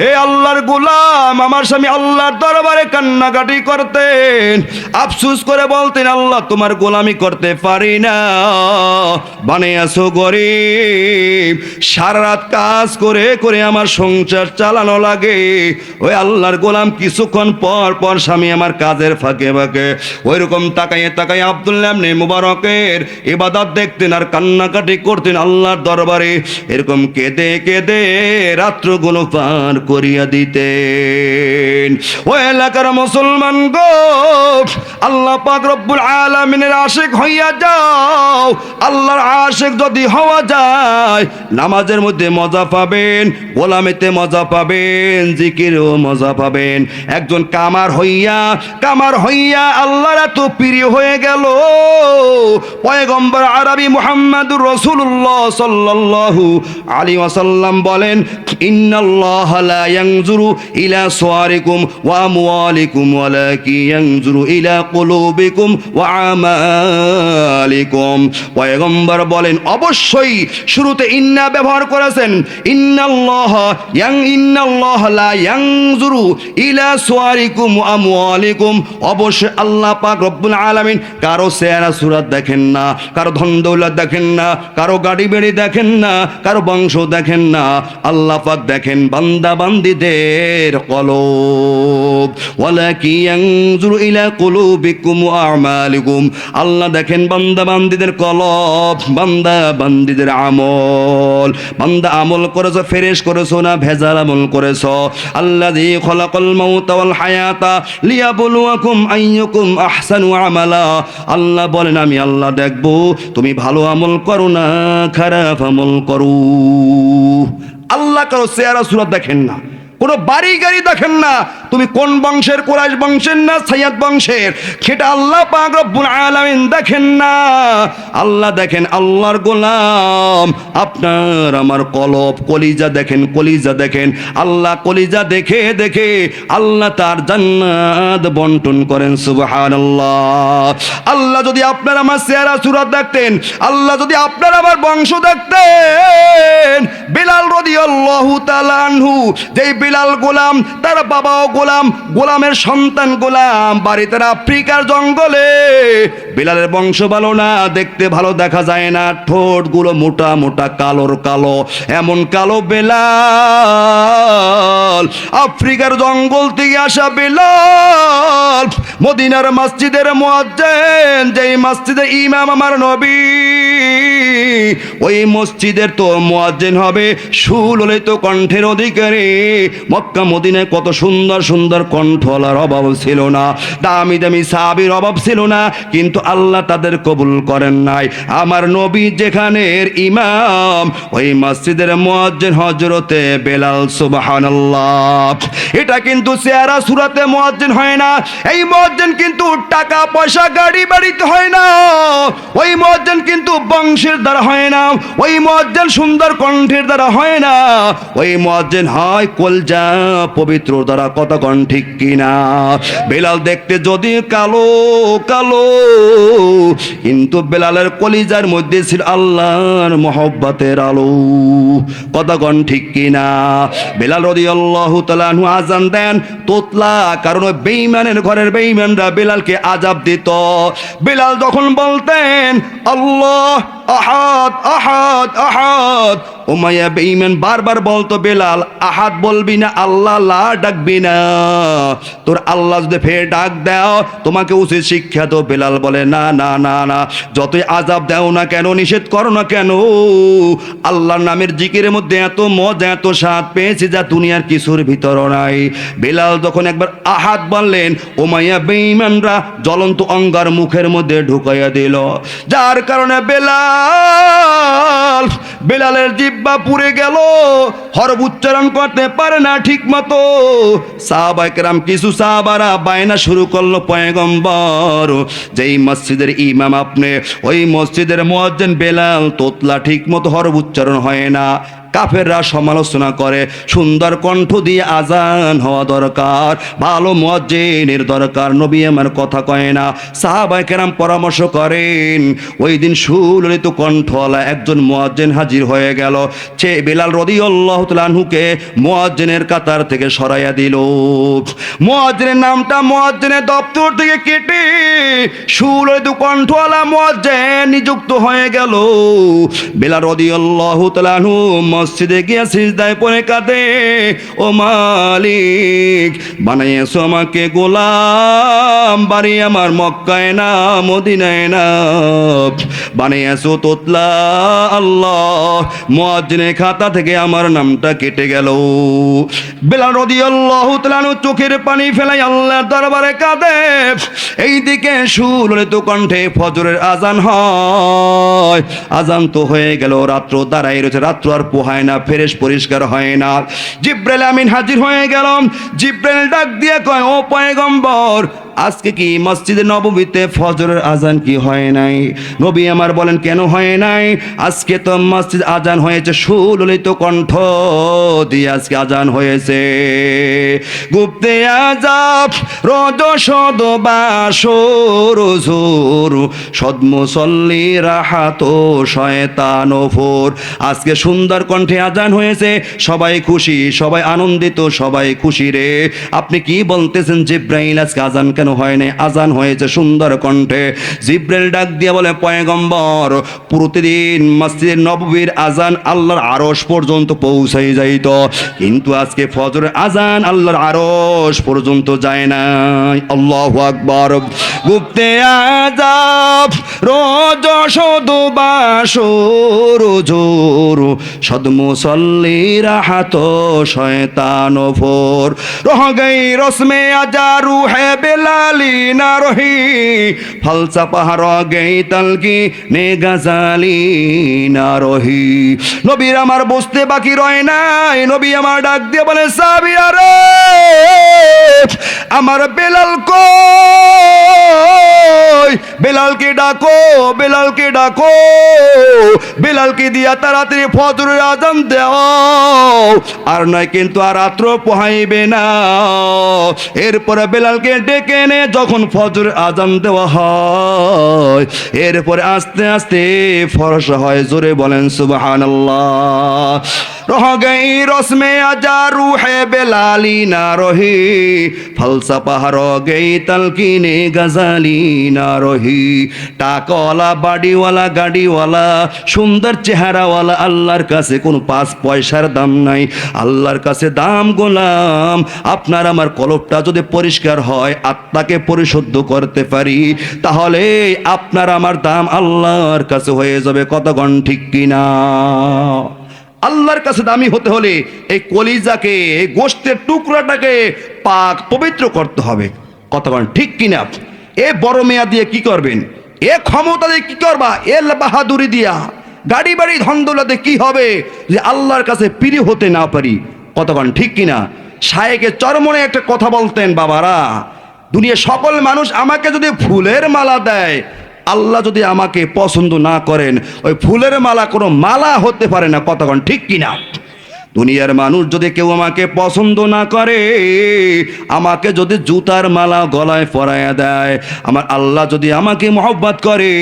হে আল্লাহর গোলাম, আমার স্বামী আল্লাহর দরবারে কান্নাকাটি করতেন, আফসোস করে বলতেন, আল্লাহ তোমার গোলামি করতে পারি না, বানিয়েছো গরিব, সারা রাত কাজ করে করে আমার সংসার চালানো লাগে। ওই আল্লাহর গোলাম কিছুক্ষণ পর পর স্বামী আমার কাজের ফাঁকে ফাঁকে ওইরকম তাকাইয়ে তাকাইয়ে আব্দুল্লাহ ইবনে মুবারকের ইবাদত দেখতেন আর কান্নাকাটি করতেন আল্লাহর দরবারে। এরকম কেঁদে কেঁদে রাত্রগুলো পার করিয়া দিতেন। ও এলাকার মুসলমান গো, আল্লাহ পাক রব্বুল আলামিনের আশিক হইয়া যাও। আল্লাহর আশিক যদি হওয়া যায়, নামাজের মধ্যে মজা পাবেন, গোলামিতে মজা পাবেন, জিকিরেও মজা পাবেন। একজন কামার হইয়া আল্লাহর এত প্রিয় হয়ে গেল, পয়গম্বর আরবি মুহাম্মদুর রাসূলুল্লাহ সাল্লাল্লাহু আলাইহি ওয়াসাল্লাম বলেন, বলেন, ইন্নাল্লাহা লা ইয়ানজুরু ইলা সুওয়ারিকুম ওয়া আমওয়ালিকুম ওয়ালাকিন ইয়ানজুরু ইলা কুলুবিকুম ওয়া আমালিকুম। পয়গম্বর বলেন, অবশ্যই শুরুতে ইন্না ব্যবহার করেছেন। ইন্নাল্লাহা লা ইয়ানজুরু ইলা সুওয়ারিকুম ওয়া আমওয়ালিকুম। অবশ্যই আল্লাহ পাক রব্বুল আলামিন কারো চেহারা সুরাত দেখেন না, কারো ধন দৌলত দেখেন না, কারো গাড়ি বেড়ি দেখেন না, কারো বংশ দেখেন না। আল্লাহ পাক দেখেন বান্দা বান্দীদের কলব। ওয়ালাকিন ইয়ানজুরু ইলা কুলুবিকুম ওয়া আমালিকুম। আল্লাহ দেখেন বান্দা বান্দীদের কলব, বান্দা বান্দীদের আমল। বান্দা আমল করেছো, ফেরেশ করেছো না ভেজাল আমল করেছো? আল্লাযী খলাকাল মাউতা ওয়াল হায়াতা লিয়াবলুয়াকুম আইয়ুকুম আহসানু আমালা। আল্লাহ বলেন, আমি আল্লাহ দেখব তুমি ভালো আমল করো না খারাপ আমল করো। আল্লাহ কারো চেহারা সুরত দেখেন না, কোনো বাড়ি গাড়ি দেখেন না, তুমি কোন বংশের, কুরাইশ বংশের না সাইয়্যদ বংশের, সেটা আল্লাহ পাক রব্বুল আলামিন দেখেন না। আল্লাহ দেখেন আল্লাহর গোলাম আপনার আমার কলব, কলিজা দেখেন, কলিজা দেখেন। আল্লাহ কলিজা দেখে দেখে আল্লাহ তার জান্নাত বন্টন করেন। সুবহানাল্লাহ। আল্লাহ যদি আপনার আমার চেহারা সুরত দেখতেন, আল্লাহ যদি আপনার আমার বংশ দেখতেন, বিলাল রাদিয়াল্লাহু তাআলা আনহু, যেই বিলাল গোলাম, তার বাবাও গোলাম, গোলামের সন্তান গোলাম, বাড়িতে আফ্রিকার জঙ্গলে। বিলালের বংশ ভালো না, দেখতে ভালো দেখা যায় না, ঠোঁটগুলো মোটা মোটা কালোর কালো, এমন কালো বেলাল। আফ্রিকার জঙ্গল থেকে আসা বেলাল মদিনার মসজিদের মুয়াজ্জিন, যেই মসজিদের ইমাম আমার নবী, ওই মসজিদের তো মুয়াজ্জিন হবে সুললিত কণ্ঠের অধিকারী। মক্কা মদিনায় কত সুন্দর সুন্দর কণ্ঠলার অভাব ছিল না, দামি দামি সাহাবীর অভাব ছিল না, কিন্তু আল্লাহ তাদের কবুল করেন নাই। আমার নবী যেখানের ইমাম, ওই মসজিদের মুয়াজ্জিন হযরতে বেলাল। সুবহানাল্লাহ। এটা কিন্তু চেহারা সুরাতে মুয়াজ্জিন হয় না, এই মুয়াজ্জিন কিন্তু টাকা পয়সা গাড়ি বাড়িতে হয় না, ওই মুয়াজ্জিন কিন্তু বংশের দ্বারা হয় না, ওই মুয়াজ্জিন সুন্দর কণ্ঠের দ্বারা হয় না, ওই মুয়াজ্জিন হয় কলজা পবিত্র দ্বারা। কত কোন ঠিক কিনা? বেলাল দেখতে যদি কালো কালো, কিন্তু বেলালের কলিজার মধ্যে ছিল আল্লাহর মহব্বতের আলো। কত কোন ঠিক কিনা? বেলাল রাদিয়াল্লাহু তাআলা আনহু আযান দেন, তোতলা কারণ বেঈমানের ঘরের বেঈমানরা বেলালকে আযাব দিত। বেলাল যখন বলতেন আল্লাহ আহাদ আহাদ আহাদ, উমাইয়া বেঈমান বারবার বলতো, বেলাল আহাদ বলবি না, আল্লাহ লা ডাকবি না, তোর আল্লাহ যদি ফের ডাক দাও তোমাকে উচিত শিক্ষা দাও। বেলাল বলে, না না না না, যতই আযাব দাও না কেন, নিষেধ করো না কেন, আল্লাহর নামের জিকিরের মধ্যে এত মজা, এত স্বাদ পেয়েছি যা দুনিয়ার কিছুর ভিতর নাই। বেলাল যখন একবার আহাদ বললেন, উমাইয়া বেঈমানরা জ্বলন্ত অঙ্গার মুখের মধ্যে ঢুকাইয়া দিল, যার কারণে বেলালের জিহ্বা পুড়ে গেল, হরফ উচ্চারণ করতে পারে না ঠিক মতো। সাহাবায়ে কেরাম, কিছু সাহাবারা বায়না শুরু করলো, পয়গম্বর যেই মসজিদের ইমাম আপনি, ওই মসজিদের মুয়াজ্জিন বেলাল, তোতলা ঠিক মতো হরফ উচ্চারণ হয় না। কাফেররা সমালোচনা করে, সুন্দর কণ্ঠ দিয়ে আজান হওয়া দরকার, ভালো মুয়াজ্জিনের দরকার, নবী আমার কথা কয় না। সাহাবায়ে কেরাম পরামর্শ করেন, ওই দিন সুললিত কণ্ঠওয়ালা একজন মুয়াজ্জিন হাজির হয়ে গেল। সে বেলাল রাদিয়াল্লাহু তাআলা আনহুকে মুয়াজ্জিনের কাতার থেকে সরাইয়া দিল। মুয়াজ্জিনের নামটা মুয়াজ্জিনের দপ্তর থেকে কেটে সুললিত কণ্ঠওয়ালা মুয়াজ্জিন নিযুক্ত হয়ে গেল। বেলাল রাদিয়াল্লাহু তাআলা আনহু মসজিদে গিয়ে সিজদায় পড়ে কাঁদে, ও মালিক বানাইয়েছো আমাকে গোলাম, বাড়ি আমার মক্কায় না মদিনায় না, বানাইয়েছো তোতলা, আল্লাহ মুয়াজ্জিনের খাতা থেকে আমার নামটা কেটে গেল। বেলাল রাদিয়াল্লাহু তাআলা চোখের পানি ফেলাই আল্লাহর দরবারে কাঁদে। এইদিকে সুললিত কণ্ঠে ফজরের আজান হয়। আজান তো হয়ে গেল, রাত্র দাঁড়াই রয়েছে, রাত্র আর পোহায় না, ফেরেশ পরিষ্কার হয় না। জিব্রাইল আমিন হাজির হয়ে গেল। জিব্রাইল ডাক দিয়ে কয়, ও পয়গম্বর আজকে কি মসজিদে নববীতে ফজরের আজান কি হয় নাই? নবী আমার বলেন কেন হয় নাই? আজকে তো মসজিদ আজান হয়েছে সুললিত কণ্ঠ দিয়ে আজকে আজান হয়েছে। গুপ্তে আজাব রোজ সদ বাসর জোর সদমুসল্লি রাহাত শয়তান ফোর। আজকে সুন্দর কণ্ঠে আজান হয়েছে, সবাই খুশি, সবাই আনন্দিত, সবাই খুশি রে। আপনি কি বলতেছেন জিব্রাইল আজকে আজান কেন হয় নাই? আজান হয়েছে সুন্দর কণ্ঠে। জিব্রাইল ডাক দিয়ে বলে পয়গম্বর প্রতিদিন মসজিদে নববীর আজান আল্লাহর আরশ পর্যন্ত পৌঁছাই যাইত, কিন্তু আজকে ফজরের আজান আল্লাহর আরশ পর্যন্ত যায় নাই। আল্লাহু আকবার। গুপ্তে আজাব রোজ সদ বাসর জোর সদমুসল্লি রাহাত শয়তান ফোর। রহ গই রসমে আজা রুহে বেলালি না রহি ফলসফা র গই তলকি নে গজালি না রহি। নবীর আমার বসতে বাকি রয় নাই। নবী আমার ডাক দিয়ে বলে সাহাবীরা রে আমার বেলাল কই? বেলালকে ডাকো, বেলালকে ডাকো, বেলালকে দিয়া তাড়াতাড়ি ফজরের আজান দাও, আর নয় কিন্তু আর রাত্র পোহাইবে না। এরপরে বেলালকে ডেকে এনে যখন ফজরের আজান দেওয়া হয়, এরপরে আস্তে আস্তে ফরসা হয়। জোরে বলেন সুবহানাল্লাহ। রহ গই রসমে আজা রুহে বেলালি না রহি ফলসফা র গই তলকিনে গজালি না রহি। টাকাওয়ালা, বাড়িওয়ালা, গাড়িওয়ালা, সুন্দর চেহারাওয়ালা, আল্লাহর কাছে কোনো 5 পয়সার দাম নাই। আল্লাহর কাছে দাম গোলাম আপনার আমার কলবটা যদি পরিষ্কার হয়, আত্মাকে পরিশুদ্ধ করতে পারি, তাহলে আপনার আমার দাম আল্লাহর কাছে হয়ে যাবে। কতক্ষণ ঠিক কিনা? আল্লাহর কাছে দামি হতে হলে এই কলিজাকে, এই গোশতের টুকরাটাকে পাক পবিত্র করতে হবে। কতক্ষণ ঠিক কিনা? এ বড় মেয়া দিয়ে কি করবেন? এ ক্ষমতা দিয়ে কি করবা? এ বাহাদুরি দিয়া, গাড়ি বাড়ি ধন দৌলতে কি হবে যে আল্লাহর কাছে প্রিয় হতে না পারি? কতক্ষণ ঠিক কিনা? শায়েখে চরমনে একটা কথা বলতেন, বাবারা দুনিয়ার সকল মানুষ আমাকে যদি ফুলের মালা দেয়, আল্লাহ যদি আমাকে পছন্দ না করেন, ওই ফুলের মালা কোনো মালা হতে পারে না। কতক্ষণ ঠিক কিনা? দুনিয়ার মানুষ যদি কেউ আমাকে পছন্দ না করে, আমাকে যদি জুতার মালা গলায় পরায়া দেয়, আমার আল্লাহ যদি আমাকে মহব্বত করে,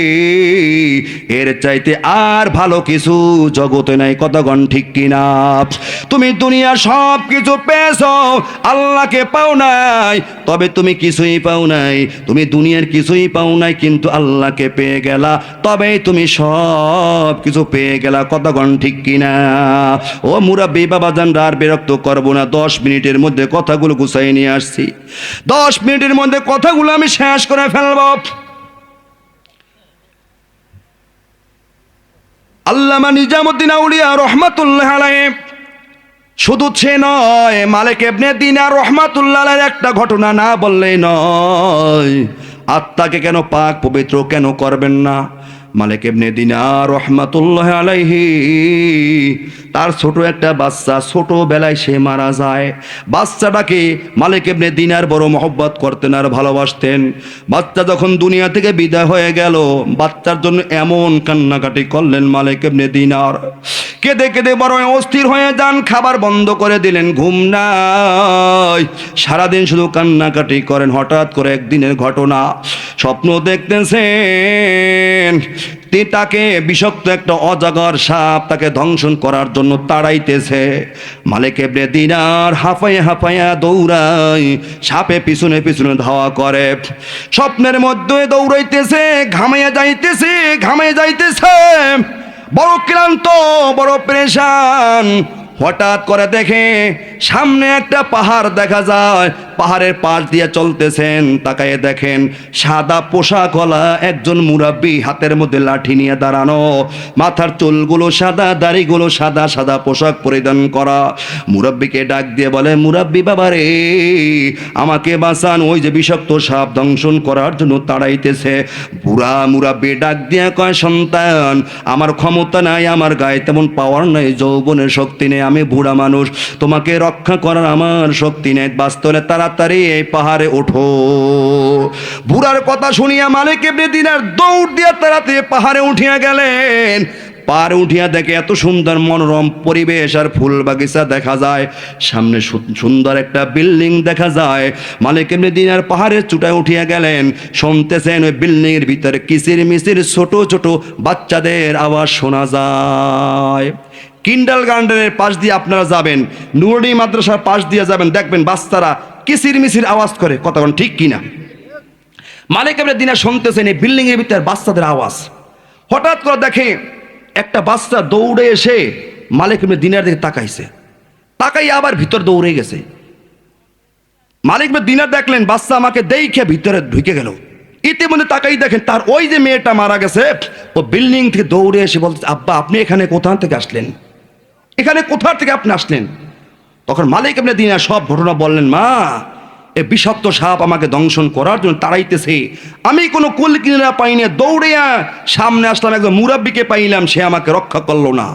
এর চাইতে আর ভালো কিছু জগতে নাই। কতক্ষণ ঠিক কিনা? তুমি দুনিয়ার সব কিছু পেয়েছো, আল্লাহকে পাও নাই, তবে তুমি কিছুই পাও নাই। তুমি দুনিয়ার কিছুই পাও নাই, কিন্তু আল্লাহকে পেয়ে গেলা, তবে তুমি সব কিছু পেয়ে গেলা। কতক্ষণ ঠিক কিনা? ও মুরাব্বি বাবাজানরা, আর বিরক্ত করবো না। 10 মিনিটের মধ্যে কথাগুলো গুছাই নিয়ে আসছি। 10 মিনিটের মধ্যে কথাগুলো আমি শেষ করে ফেলব। আল্লামা নিজামুদ্দিন আউলিয়া রহমাতুল্লাহ আলাইহি শুধু সে নয়, মালিক ইবনে দিনার রহমাতুল্লাহ আলাইহির একটা ঘটনা না বললেই নয়। আত্মাকে কেন পাক পবিত্র কেন করবেন না? মালিক ইবনে দিনার রহমাতুল্লাহ আলাইহি তার ছোট একটা বাচ্চা, ছোটবেলায় সে মারা যায়। বাচ্চাটাকে মালিক ইবনে দিনার বড় মহব্বত করতেন আর ভালোবাসতেন। বাচ্চা যখন দুনিয়া থেকে বিদায় হয়ে গেল, বাচ্চার জন্য এমন কান্নাকাটি করলেন মালিক ইবনে দিনার। কেঁদে কেঁদে বড় অস্থির হয়ে যান, খাবার বন্ধ করে দিলেন, ঘুম নাই, সারাদিন শুধু কান্নাকাটি করেন। হঠাৎ করে একদিনের ঘটনা, স্বপ্ন দেখতেছেন তাকে বিষাক্ত একটা অজগর সাপ তাকে ধ্বংসন করার জন্য তাড়াইতেছে। মালিক ইবনে দিনার হাঁপাইয়া হাঁপাইয়া দৌড়ায়, সাপে পিছনে পিছনে ধাওয়া করে। স্বপ্নের মধ্যে দৌড়াইতেছে, ঘামাইয়া যাইতেছে, ঘামাইয়া যাইতেছে, বড় ক্লান্ত, বড় পেরেশান। হঠাৎ করে দেখে সামনে একটা পাহাড় দেখা যায়, পাহাড়ের পাশ দিয়ে চলতেছেন। তাকায়ে দেখেন সাদা পোশাকওয়ালা একজন মুরাব্বি, হাতের মধ্যে লাঠি নিয়ে দাঁড়ানো, মাথার চুলগুলো সাদা, দাড়িগুলো সাদা, সাদা পোশাক পরিধান করা। মুরাব্বিকে ডাক দিয়ে বলে, মুরাব্বি বাবা রে, আমাকে বাঁচান, ওই যে বিষাক্ত সাপ দংশন করার জন্য তাড়াইতেছে। বুড়া মুরাব্বি ডাক দিয়ে কয়, সন্তান, আমার ক্ষমতা নাই, আমার গায়ে তেমন পাওয়ার নাই, যৌবনের শক্তি নেই, আমি বুড়া মানুষ, তোমাকে রক্ষা করার আমার শক্তি নেই, বাঁচতে হলে তাড়াতাড়ি এই পাহাড়ে ওঠো। বুড়ার কথা শুনিয়া মালিক ইবনে দিনার দৌড় দিয়া তাড়াতাড়ি পাহাড়ে উঠিয়া গেলেন। পাহাড়ে উঠিয়া দেখে এত সুন্দর মনোরম পরিবেশ আর ফুল বাগিচা দেখা যায়, সামনে সুন্দর একটা বিল্ডিং দেখা যায়। মালিক ইবনে দিনার পাহাড়ের চূড়ায় উঠিয়া গেলেন, শুনতেছেন ওই বিল্ডিং এর ভিতরে কিচির মিচির ছোট ছোট বাচ্চাদের আওয়াজ শোনা যায়। কিন্ডাল গার্ডেনের পাশ দিয়ে আপনারা যাবেন, নুরানি মাদ্রাসার পাশ দিয়ে যাবেন, দেখবেন বাচ্চারা কিচির মিচির আওয়াজ করে, কথা বলেন ঠিক কিনা? মালিক ইবনে দিনার শুনতেছেন এই বিল্ডিং এর ভিতরে বাচ্চাদের আওয়াজ। হঠাৎ করে দেখে একটা বাচ্চা দৌড়ে এসে মালিক ইবনে দিনার দিকে তাকাইছে, তাকাই আবার ভিতর দৌড়ে গেছে। মালিক ইবনে দিনার দেখলেন বাচ্চা আমাকে দেখে ভিতরে ঢুকে গেল। ইতিমধ্যে তাকাই দেখেন তার ওই যে মেয়েটা মারা গেছে, ও বিল্ডিং থেকে দৌড়ে এসে বলছে, আব্বা আপনি এখানে কোথা থেকে আসলেন, এখানে কোথা থেকে আপনি আসলেন? তখন মালিক ইবনে দিনার সব ঘটনা বললেন, মা এ বিষাক্ত সাপ আমাকে দংশন করার জন্য তাড়াইতেছে, আমি কোনো কুল কিনারা পাইনি, দৌড়িয়া সামনে আসলাম, একজন মুরাব্বিকে পাইলাম, সে আমাকে রক্ষা করলো না,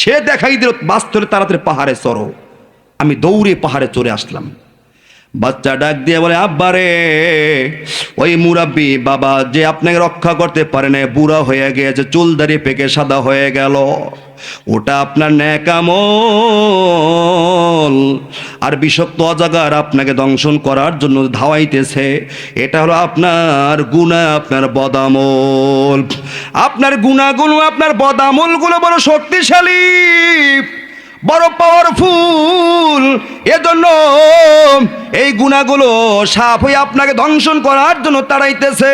সে দেখাই দিল বাস্তবে তাড়াতাড়ি পাহাড়ে চড়ো। আমি দৌড়ে পাহাড়ে চড়ে আসলাম। বাচ্চা ডাক দিয়ে বলে, আব্বা রে, ওই মুরাব্বি বাবা যে আপনাকে রক্ষা করতে পারে না, বুড়া হয়ে গিয়েছে, চুল দাড়ি পেকে সাদা হয়ে গেল, ওটা আপনার নেক আমল, আর বিষাক্ত অজাগার আপনাকে দংশন করার জন্য ধাওয়াইতেছে, এটা হলো আপনার গুনাহ, আপনার বদামল। আপনার গুনাহগুলো, আপনার বদামলগুলো বড় শক্তিশালী, বড় পাওয়ারফুল, এজন্য এই গুনাহগুলো সাপ হয়ে আপনাকে দংশন করার জন্য তাড়াইতেছে।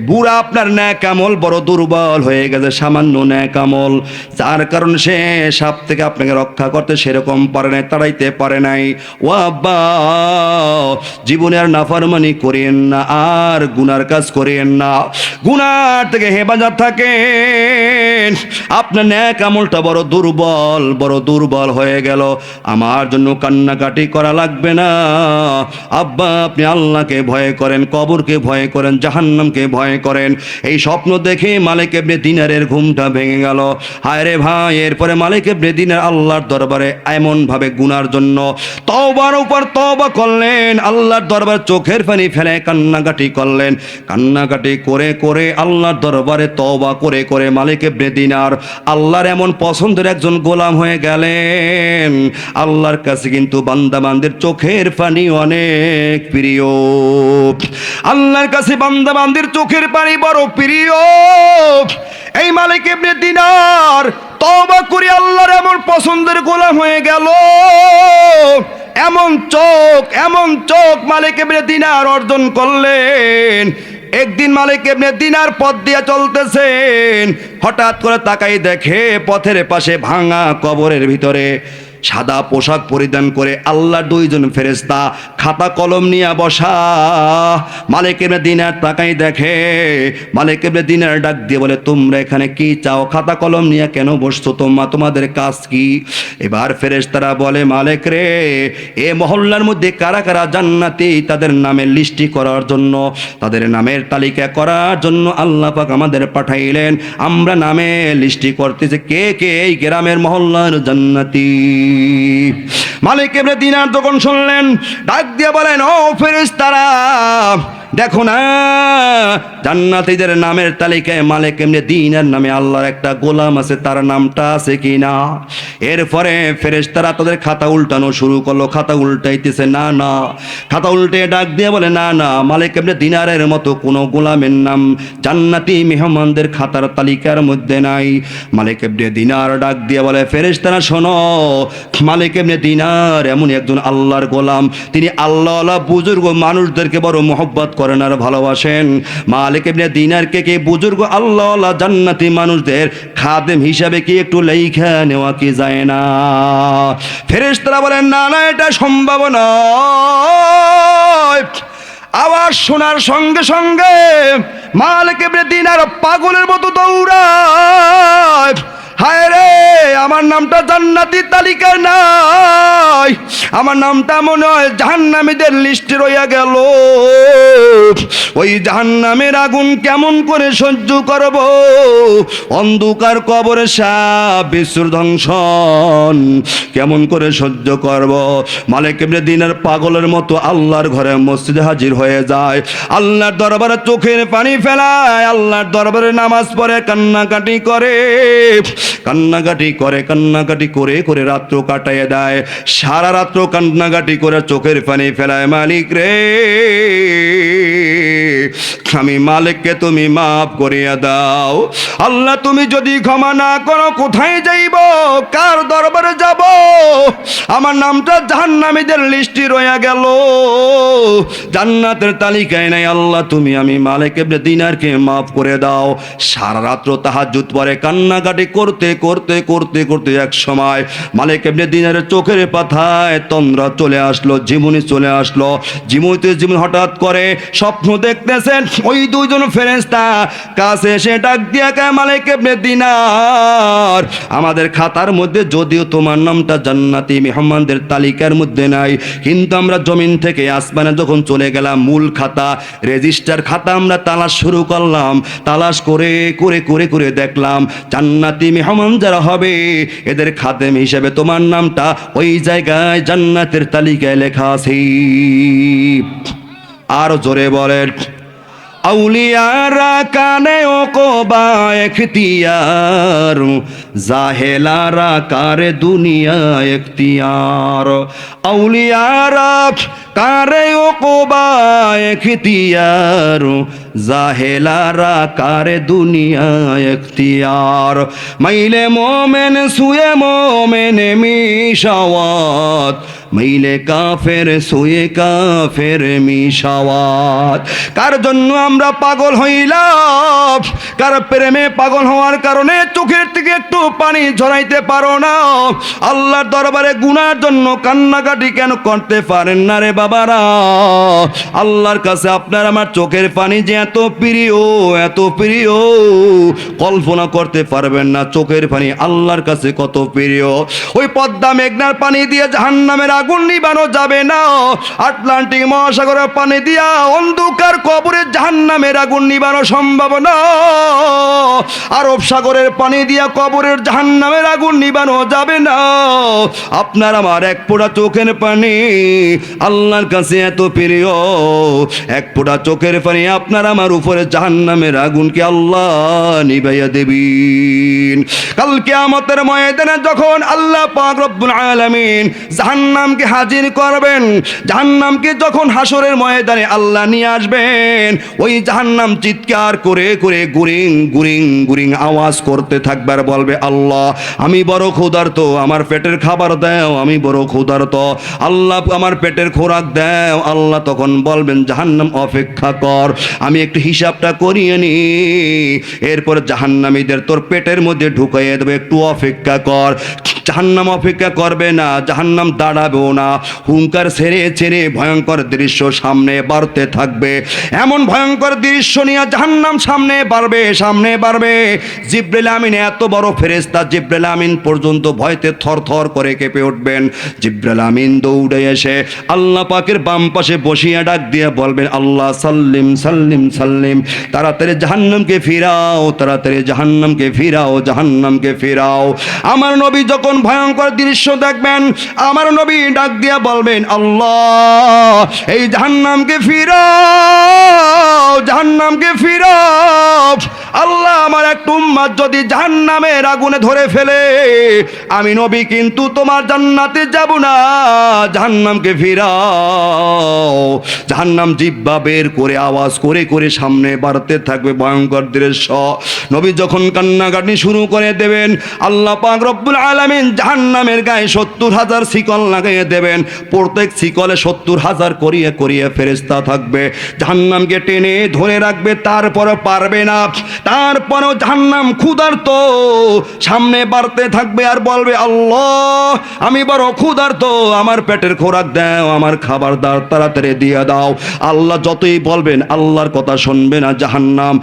বুড়া আপনার নেক আমল বড় দুর্বল হয়ে গেছে, সামান্য নেক আমল, যার কারণে সে সাপ থেকে আপনাকে রক্ষা করতে সেরকম পারে নাই, তাড়াইতে পারে নাই। ও আব্বা, জীবনে আর নাফরমানি করেন না, আর গুনার কাজ করেন না, গুনার থেকে হেফাজত থাকেন। আপনার নেক আমলটা বড় দুর্বল, বড় দুর্বল হয়ে গেল, আমার জন্য কান্নাকাটি করা লাগবে না। আব্বা আপনি আল্লাহকে ভয় করেন, কবরকে ভয় করেন, জাহান্নামকে ভয় করেন। এই স্বপ্ন দেখে মালিক ইবনে দিনারের ঘুমটা ভেঙে গেল। হায় রে ভাই, এরপরে মালিক ইবনে দিনার আল্লাহর দরবারে এমন ভাবে গুনার জন্য তওবার উপর তওবা করলেন, আল্লাহর দরবারে চোখের পানি ফেলে কান্নাকাটি করলেন। কান্নাকাটি করে করে আল্লাহর দরবারে তওবা করে করে মালিক ইবনে দিনার আল্লাহর এমন পছন্দের একজন গোলাম হয়ে গেলেন। আল্লাহর কাছে কিন্তু বান্দা বান্দির চোখের পানি অনেক প্রিয়, আল্লাহর কাছে বান্দা বান্দির চোখের পানি বড় প্রিয়। এই মালিক ইবনে দিনার তওবা করে আল্লাহর এমন পছন্দের গোলাম হয়ে গেল। এমন চোখ মালিক ইবনে দিনার অর্জন করলেন। একদিন মালিক ইবনে দিনার পথ দিয়ে চলতেছেন, হঠাৎ করে তাকাই দেখে পথের পাশে ভাঙা কবরের ভিতরে সাদা পোশাক পরিধান করে আল্লাহ দুইজন ফেরেশতা খাতা কলম নিয়ে বসা। মালিক ইবনে দিনার তাকাই দেখে, মালিক ইবনে দিনার ডাক দিয়ে বলে, তোমরা এখানে কি চাও, খাতা কলম নিয়ে কেন বসছো, তোমাদের কাজ কি? এবার ফেরেশতারা বলে, মালিক রে, এ মহল্লার মধ্যে কারা কারা জান্নাতি, তাদের নামের লিস্টি করার জন্য, তাদের নামের তালিকা করার জন্য আল্লাহ পাক আমাদের পাঠাইলেন। আমরা নামে লিস্টি করতেছি কে কে এই গ্রামের মহল্লার জান্নাতি। মালিক ইবনে দিনার যখন শুনলেন, ডাক দিয়ে বলেন, ও ফেরেশতারা, দেখো না জান্নাতীদের নামের তালিকায় মালিক ইবনে দিনার নামে আল্লাহর একটা গোলাম আছে, তার নামটা আছে কি না? এরপরে ফেরেশতারা তাদের খাতা উল্টানো শুরু করলো, খাতা উল্টাইতেছে, না না, খাতা উল্টে ডাক দিয়ে বলে, না না, মালিক ইবনে দিনারের মতো কোনো গোলামের নাম জান্নাতি মেহমানদের খাতার তালিকার মধ্যে নাই। মালিক ইবনে দিনার ডাক দিয়ে বলে, ফেরেশতারা শোনো, মালিক ইবনে দিনার এমন একজন আল্লাহর গোলাম, তিনি আল্লাহওয়ালা বুজুর্গ মানুষদেরকে বড় মহব্বত করেন আর ভালোবাসেন। মালিক ইবনে দিনারকে কি বুজুর্গ আল্লাহওয়ালা জান্নাতি মানুষদের খাদেম হিসাবে কি একটু লেখা নেওয়া কি যায় না? ফেরেশতারা বলেন, না না, এটা সম্ভব নয়। আওয়াজ শোনার সঙ্গে সঙ্গে মালিক ইবনে দিনার পাগলের মতো দৌড়ায়, হায় রে, আমার নামটা জান্নাতি তালিকায় নাই, হয় আমার নামটা মনে হয় জাহান্নামীদের লিস্টে রইয়া গেল। ওই জাহান্নামের আগুন কেমন করে সহ্য করব? অন্ধকার কবরে সাপ বিশ্বর ধ্বংসন কেমন করে সহ্য করব? মালিক ইবনে দিনার পাগলের মতো আল্লাহর ঘরে মসজিদে হাজির হয়ে যায়, আল্লাহর দরবারে চোখের পানি ফেলায়, আল্লাহর দরবারে নামাজ পড়ে কান্নাকাটি করে, কান্নাকাটি করে করে রাত্র কাটাইয়ে দেয়, সারা রাত্র কান্নাকাটি করে চোখের পানি ফেলায়। মালিক রে, আমি মালিককে তুমি মাফ করিয়া দাও। আল্লাহ তুমি যদি ক্ষমা না করো কোথায় যাইব, কার দরবারে যাব? আমার নামটা জাহান্নামীদের লিস্টে রয়ে গেল, জান্নাতের তালিকায় নাই। আল্লাহ তুমি আমি মালিক ইবনে দিনারকে মাফ করে দাও। সারা রাত্র তাহাজ্জুদ পড়ে কান্নাকাটি করতে করতে করতে করতে এক সময় মালিক ইবনে দিনারের চোখের পাতায় তন্দ্রা চলে আসলো, জীবনী চলে আসলো। জীবনীতে জীবন হঠাৎ করে স্বপ্ন দেখতেছেন, ওই দুইজন ফেরেশতা কাছে এসে ডাক দিয়া কয়, মালিক ইবনে দিনার, আমাদের খাতার মধ্যে যদিও তোমার নামটা জান্নাতি মেহমানদের তালিকার মধ্যে নাই, কিন্তু আমরা জমিন থেকে আসমানে যখন চলে গেলাম মূল খাতা রেজিস্টার খাতা আমরা তালাশ শুরু করলাম, তালাশ করে করে করে করে দেখলাম জান্নাতি মেহমান যারা হবে এদের খাদেম হিসেবে তোমার নামটা ওই জায়গায় জান্নাতের তালিকায় লেখা আছে। আর জোরে বলেন, আউলিয়ারা কানে ওকবা এখতিয়ার, জাহেলারা কারে দুনিয়া এখতিয়ার। আউলিয়ারা কারে ওকবা এখতিয়ার, জাহেলারা কারে দুনিয়া এখতিয়ার। মাইলে মোমেন সুয়ে মোমেন মিশাওয়াত, মাইলে কাফের সুয়ে কাফের মিশাওয়াত। কার জন্য আমরা পাগল হইলাম, কার প্রেমে পাগল হওয়ার কারণে চোখের থেকে একটু পানি ঝরাইতে পারো না? আল্লাহর দরবারে গুনার জন্য কান্নাকাটি কেন করতে পারেন না রে বাবারা? আল্লাহর কাছে আপনার আমার চোখের পানি যে এত প্রিয়, এত প্রিয়, কল্পনা করতে পারবেন না। চোখের পানি আল্লাহর কাছে কত প্রিয়। ওই পদ্মা মেঘনার পানি দিয়ে জাহান্নামের আগুন নিবানো যাবে না, আটলান্টিক মহাসাগরের পানি দিয়া অন্ধকার কবরে জাহান্নামের আগুন নিবানো সম্ভব না, আরব সাগরের পানি দিয়া কবরের জাহান্নামের আগুন নিবানো যাবে না। আপনার আমার এক ফোঁটা চোখের পানি আল্লাহর কাছে এত প্রিয়, এক ফোঁটা চোখের পানি আপনার আমার উপরে জাহান্নামের আগুনকে আল্লাহ নিভাইয়া দেবেন। কাল কিয়ামতের ময়দানে যখন আল্লাহ পাক রব্বুল আলামিন জাহান্নামকে হাজির করবেন, জাহান্নামকে যখন হাসরের ময়দানে আল্লাহ নিয়ে আসবেন, ওই জাহান্নাম চিৎকার করে করে গুরিং গুরিং গুরিং আওয়াজ করতে থাকবে আর বলবে, আল্লাহ আমি বড় ক্ষুধার্ত, আমার পেটের খাবার দাও, আমি বড় ক্ষুধার্ত, আল্লাহ আমার পেটের খোরাক দাও। আল্লাহ তখন বলবেন, জাহান্নাম অপেক্ষা কর, আমি একটু হিসাবটা করিয়ে নি, এরপর জাহান্নামীদের তোর পেটের মধ্যে ঢুকাইয়ে দেবে, একটু অপেক্ষা কর। জাহান্নাম অপেক্ষা করবে না, জাহান্নাম দাঁড়াবেও না, হুঙ্কার ছেড়ে ছেড়ে ভয়ঙ্কর দৃশ্য সামনে বাড়তে থাকবে। এমন ভয়ঙ্কর দৃশ্য নিয়ে জাহান্নাম সামনে বাড়বে, সামনে বাড়বে। জিবরাইল আমিন এত বড় ফেরেশতা, জিবরাইল আমিন পর্যন্ত ভয়তে থরথর করে কেঁপে উঠবেন। জিবরাইল আমিন দৌড়ে এসে আল্লাহ পাকের বাম পাশে বসিয়া ডাক দিয়ে বলবেন, আল্লাহ সাল্লিম সাল্লিম সাল্লিম, তাড়াতাড়ি জাহান্নামকে ফিরাও, তাড়াতাড়ি জাহান্নামকে ফিরাও, জাহান্নামকে ফিরাও। আমার নবী যখন ভয়ঙ্কর দৃশ্য দেখবেন, আমার নবী ডাক দিয়া বলবেন, আল্লাহ এই জাহান্নামকে ফিরাও, জাহান্নামকে ফিরাও। আল্লাহ আমার একটু উম্মত যদি জাহান্নামের আগুনে ধরে ফেলে, আমি নবী কিন্তু তোমার জান্নাতে যাব না, জাহান্নামকে ফিরাও। জাহান্নাম জিহ্বা বের করে আওয়াজ করে করে সামনে বাড়তে থাকবে, ভয়ঙ্কর দৃশ্য। নবী যখন কান্নাকাটি শুরু করে দেবেন, আল্লাহ পাক রব্বুল আলামিন জাহান্নামের গায়ে 70,000 শিকল লাগাইয়ে দেবেন, প্রত্যেক শিকলে 70,000 করিয়ে করিয়ে ফেরেশতা থাকবে, জাহান্নামকে টেনে ধরে রাখবে, তারপরে পারবে না, তারপরেও জাহান্নাম ক্ষুধার্ত, সামনে বাড়তে থাকবে আর বলবে আল্লাহ আমি বড় ক্ষুধার্ত, আমার পেটের খোরাক দাও, আমার খাবার দাও, তাড়াতাড়ি দিয়ে দাও। আল্লাহ যতই বলবেন আল্লাহর কথা শুনবে না জাহান্নাম।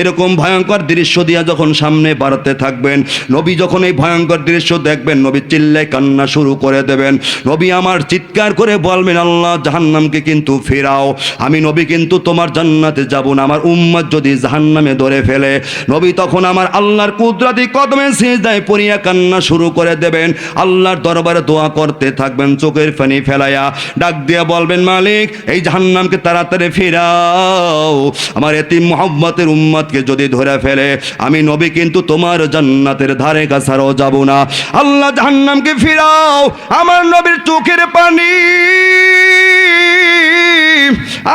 এরকম ভয়ঙ্কর দৃশ্য দিয়া যখন সামনে বাড়তে থাকবেন, নবী যখন এই ভয়ঙ্কর দৃশ্য দেখবেন, নবী চিল্লায় কান্না শুরু করে দেবেন। নবী আমার চিৎকার করে বলবেন আল্লাহ জাহান্নামকে কিন্তু ফেরাও, আমি নবী কিন্তু তোমার জান্নাতে যাব না, আমার উম্মত যদি জাহান্নামে ধরে ফেলে। নবী তখন আমার আল্লাহর কুদরতি কদমে সিজদায় পড়িয়া কান্না শুরু করে দেবেন, আল্লাহর দরবারে দোয়া করতে থাকবেন, চোখের পানি ফেলাইয়া ডাক দিয়া বলবেন মালিক এই জাহান্নামকে তাড়াতাড়ি ফেরাও, আমার এতিম মুহাম্মতের উম্মতকে যদি ধরে ফেলে আমি নবী কিন্তু তোমার জান্নাতের ধারে কাছারও যাব না। আল্লাহ জাহান্নামকে ফিরাও, আমার নবীর চোখের পানি,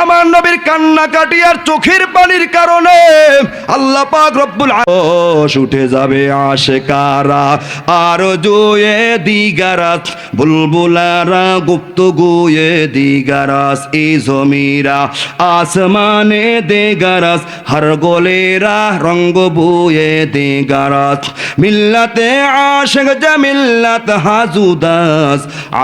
আমার নবীর কান্নাকাটি আর চোখের পানির কারণে আল্লাহ পাক রব্বুল আরশ উঠে যাবে আশিকারা আর জুয়ে দিগারাত, বুলবুলারা গুপ্ত গুয়ে দিগারাস, এই জমিরা আসমানে দেগারাস, হর গোলেরা রঙ্গ বুয়ে দেগারাস, মিল্লাতে আশিক যা মিল্লাত হাজুদাস,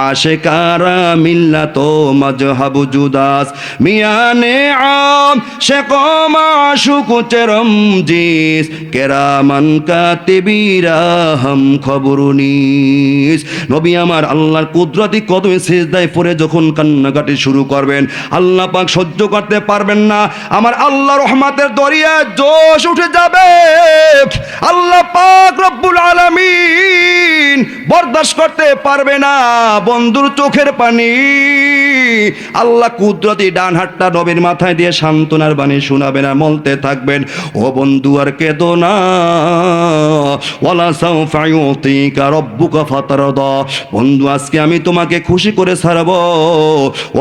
আশিকারা মিল্লাত মজহব জুদাস, মিয়ানে আম শেকম আশুক চেরমজিস, কেরামান কাতিবিরা হাম খবরুনিস। নবী আমার আল্লাহর কুদরতি কদমে সিজদায় পড়ে যখন কান্নাকাটি শুরু করবেন, আল্লাহ পাক সহ্য করতে পারবেন না, আমার আল্লাহ রহমতের দরিয়ায় জোশ উঠে যাবে। আল্লাহ পাক রব্বুল আলামিন বরদাস্ত করতে পারবে না বন্ধুর চোখের পানি। আল্লাহ কুদরতি ডান হাতটা নবীর মাথায় দিয়ে সান্ত্বনার বাণী শোনাবেন আর বলতে থাকবেন ও বন্ধু আর কেঁদো না, ওয়ালা সাউফা ইউতিকা রাব্বুকা ফাতারদা, বন্ধু আজকে আমি তোমাকে খুশি করে ছাড়ব।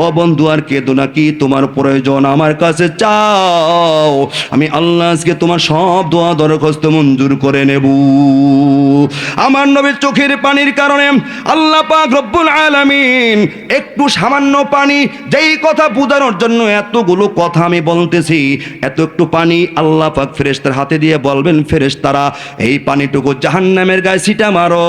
ও বন্ধু আর কেঁদো না, কি তোমার প্রয়োজন আমার কাছে চাও, আমি আল্লাহ আজকে তোমার সব দোয়া দরখাস্ত মঞ্জুর করে নেব। আমার নবীর চোখের পানির কারণে আল্লাহ পাক রব্বুল আলামিন একটু সামান্য পানি, যেই কথা বোঝানোর জন্য এতগুলো কথা আমি বলতেছি, এত একটু পানি আল্লাহ পাক ফেরেশতার হাতে দিয়ে বলবেন ফেরেশতারা এই পানিটুকু জাহান্নামের গায়ে ছিটা মারো।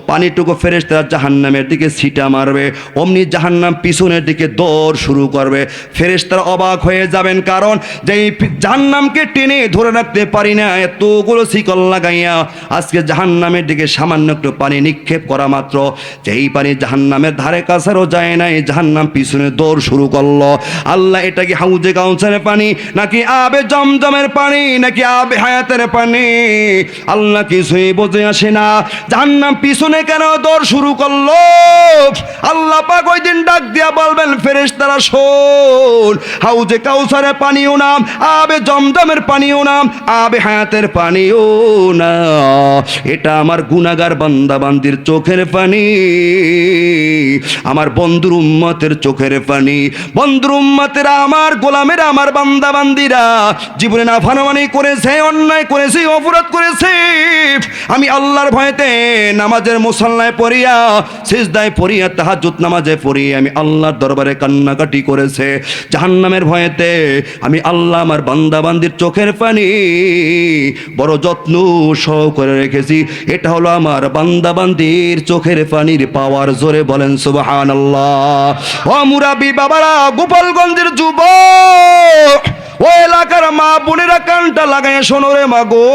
পানিটুকু ফেরেশতারা জাহান্নামের দিকে ছিটা মারবে, অমনি জাহান্নাম পিছনের দিকে দৌড় শুরু করবে। ফেরেশতারা অবাক হয়ে যাবেন, কারণ যেই জাহান্নামকে টেনে ধরে রাখতে পারি না এতগুলো শিকল লাগাইয়া, আজকে জাহান্নামের দিকে সামান্য একটু পানি নিক্ষেপ করা মাত্র যেই পানি জাহান্নামের ধারে কাছারও যায় নাই, জাহান্নাম পিছনে দৌড় শুরু করলো। আল্লাহ এটা কি হাউজে কাউসারের পানি নাকি আবে জমজমের পানি নাকি আবে হায়াতের পানি, আল্লাহ কিছুই বোঝে আসে না। জাহান্নাম পিছনে কেন দৌড় শুরু করলো? আল্লাহ পাক ওই দিন ডাক দিয়া বলবেন ফেরেশতারা শোন, হাউজে কাউসারের পানিও নাম, আবে জমজমের পানিও নাম, আবে হায়াতের পানিও না, এটা আমার গুনাহগার বান্দা বান্দির চোখের পানি, আমার বন্ধুর উম্মতের চোখের পানি। বন্ধুর উম্মতেরা, আমার গোলামেরা, আমার বান্দা বান্দিরা জীবনে নাফরমানি করেছে, অন্যায় করেছে, অপরাধ করেছে, আমি আল্লাহর ভয়েতে নামাজের মুসল্লায় পড়িয়া, সিজদায় পড়িয়া, তাহাজ্জুদ নামাজে পড়িয়া আমি আল্লাহর দরবারে কান্নাকাটি করেছে। জাহান্নামের ভয়েতে আমি আল্লাহ আমার বান্দা বান্দির চোখের পানি বড় যত্ন সহকারে রেখেছি। এটা হলো আমার বান্দা বান্দির চোখের পানির পাওয়ার। জোরে বলেন সুবহানাল্লাহ। ও মুরাবি বাবারা, গোপালগঞ্জের যুবক, ও এলাকার মা বোনেরা, কানটা লাগায় শোনো রে মাগো,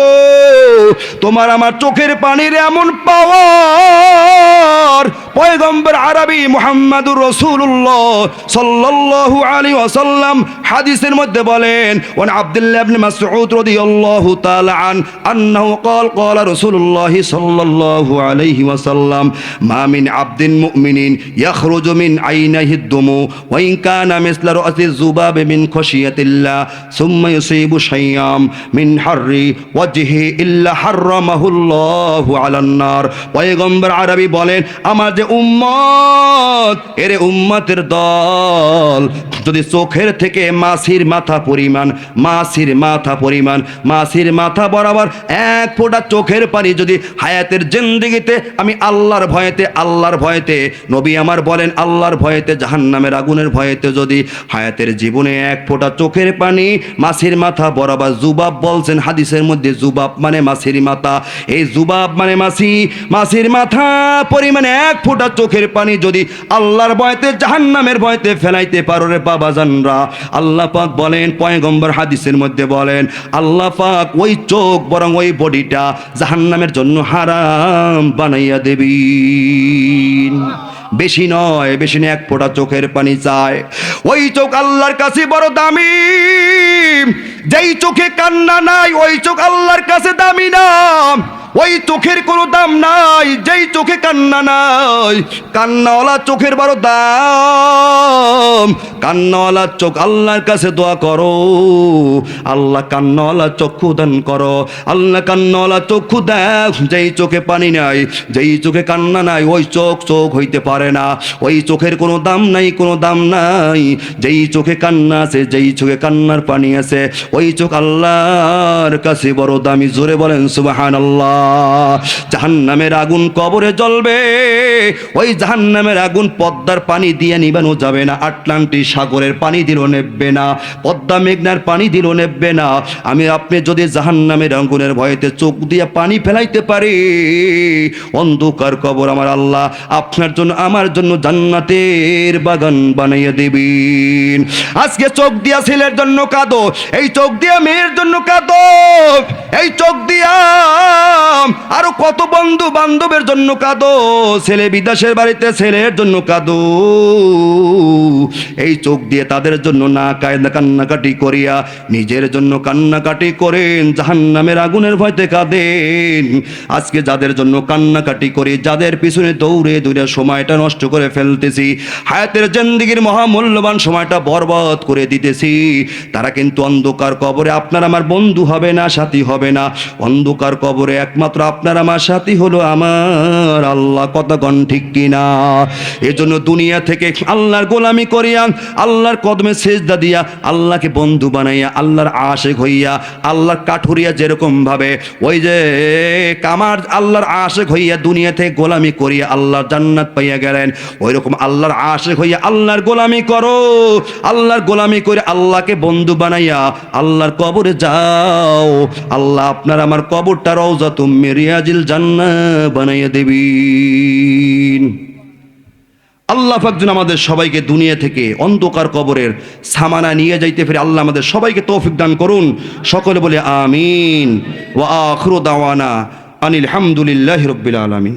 তোমার আমার চোখের পানির এমন পাওয়ার পয়গম্বর আরবি মুহাম্মাদুর রাসূলুল্লাহ সাল্লাল্লাহু আলাইহি ওয়াসাল্লাম হাদিসের মধ্যে বলেন, ওয়ান আব্দুল্লাহ ইবনে মাসউদ রাদিয়াল্লাহু তাআলা আন্নাহু ক্বাল ক্বালা রাসূলুল্লাহ সাল্লাল্লাহু আলাইহি ওয়াসাল্লাম মা মিন আবদিন মুমিনিন ইয়াখরুজু মিন আইনাহি দুমু ওয়া ইন কানা মিসলা রাসি যুবাব মিন খাশিয়াতিল্লাহ সুম্মা ইউসিবু শাইয়াম মিন হাররি ওয়াজহি ইল্লা হারামাহুল্লাহু আলান নার। পয়গম্বর আরবি বলেন, আমার যে যে উম্মত, এরে উম্মতের দল, যদি চোখের থেকে মাছির মাথা পরিমাণ, মাছির মাথা বরাবর এক ফোঁটা চোখের পানি যদি হায়াতের জিন্দেগিতে আমি আল্লাহর ভয়েতে নবী আমার বলেন আল্লাহর ভয়েতে জাহান্নামের আগুনের ভয়েতে যদি হায়াতের জীবনে এক ফোঁটা চোখের পানি মাছির মাথা বরাবর, জুবাব বলছেন হাদিসের মধ্যে, জুবাব মানে মাছির মাথা, এই জুবাব মানে মাছির মাথা পরিমাণে এক ফোঁটা চোখের পানি যদি আল্লাহর ভয়েতে জাহান্নামের ভয়েতে ফেলাইতে পারো রে বাবা জানরা, আল্লাহ পাক বলেন, পয়গম্বর হাদিসের মধ্যে বলেন, আল্লাহ পাক ওই চোখ বরং ওই বডিটা জাহান্নামের জন্য হারাম বানাইয়া দেবেন। বেশি নয় এক ফোঁটা চোখের পানি চায়। ওই চোখ আল্লাহর কাছে বড় দামি, যেই চোখে কান্না নাই ওই চোখ আল্লাহর কাছে দামি না। ওই চোখের কোনো দাম নাই যেই চোখে কান্না নাই। কান্নাওয়ালা চোখের বড় দাম। কান্নাওয়ালা চোখ আল্লাহর কাছে দোয়া করো, আল্লাহ কান্নাওয়ালা চক্ষু দান করো, আল্লাহ কান্নাওয়ালা চক্ষু দেখ। যেই চোখে পানি নাই, যেই চোখে কান্না নাই, ওই চোখ হইতে পারে না। ওই চোখের কোনো দাম নাই। যেই চোখে কান্না আছে, যেই চোখে কান্নার পানি আছে, ওই চোখ আল্লাহর কাছে বড় দামি। জোরে বলেন সুবহানাল্লাহ। জাহান্নামের আগুন কবরে জ্বলবে, ওই জাহান্নামের আগুন পদ্মার পানি দিয়ে নিবানো যাবে না, আটলান্টিক সাগরের পানি দিলেও নেবে না, পদ্মা মেঘনার পানি দিলেও নেবে না। আমি আপনি যদি জাহান্নামের আগুনের ভয়েতে চোখ দিয়ে পানি ফেলাইতে পারি, অন্ধকার কবর আমার আল্লাহ আপনার জন্য আমার জন্য জান্নাতের বাগান বানাইয়া দেবেন। আজকে চোখ দিয়া ছেলের জন্য কাঁদো, এই চোখ দিয়া মেয়ের জন্য কাঁদো, এই চোখ দিয়া আরো কত বন্ধু বান্ধবের জন্য কাঁদো, ছেলে বিদেশের বাড়িতে ছেলের জন্য কাঁদো। এই চোখ দিয়ে তাদের জন্য না কান্নাকাটি করিয়া নিজের জন্য কান্নাকাটি করেন, জাহান্নামের আগুনের ভয়তে কাঁদেন। আজকে যাদের জন্য কান্নাকাটি করি, যাদের পিছনে দৌড়ে সময়টা নষ্ট করে ফেলতেছি, হায়াতের জিন্দেগির মহামূল্যবান সময়টা বরবাদ করে দিতেছি, তারা কিন্তু অন্ধকার কবরে আপনার আমার বন্ধু হবে না, সাথী হবে না। অন্ধকার কবরে একমাত্র আপনার আমার সাথী হলো আমার আল্লাহ। কতক্ষণ ঠিক কিনা? এজন্য দুনিয়া থেকে আল্লাহর গোলামি করিয়া, আল্লাহর কদমে সেজদা দিয়া, আল্লাহকে বন্ধু বানাইয়া, আল্লাহর আশিক হইয়া, আল্লাহর কাঠুরিয়া যেরকম ভাবে ওই যে কামার আল্লাহর আশিক হইয়া দুনিয়া থেকে গোলামি করিয়া আল্লাহর জান্নাত পাইয়া গেলেন, ওই রকম আল্লাহর আশিক হইয়া আল্লাহর গোলামি করো। আল্লাহর গোলামি করে আল্লাহকে বন্ধু বানাইয়া আল্লাহর কবরে যাও, আল্লাহ আপনার আমার কবরটা রওজাতুম মিন রিয়াজিল জান্নাহ বানাইয়া দেবেন। আল্লাহ পাক যেন আমাদের সবাইকে দুনিয়া থেকে অন্ধকার কবরের সামানা নিয়ে যাইতে পারে, আল্লাহ আমাদের সবাইকে তৌফিক দান করুন। সকলে বলে আমিন। ওয়া আখিরু দাওয়ানা আনিল হামদুলিল্লাহি রাব্বিল আলামিন।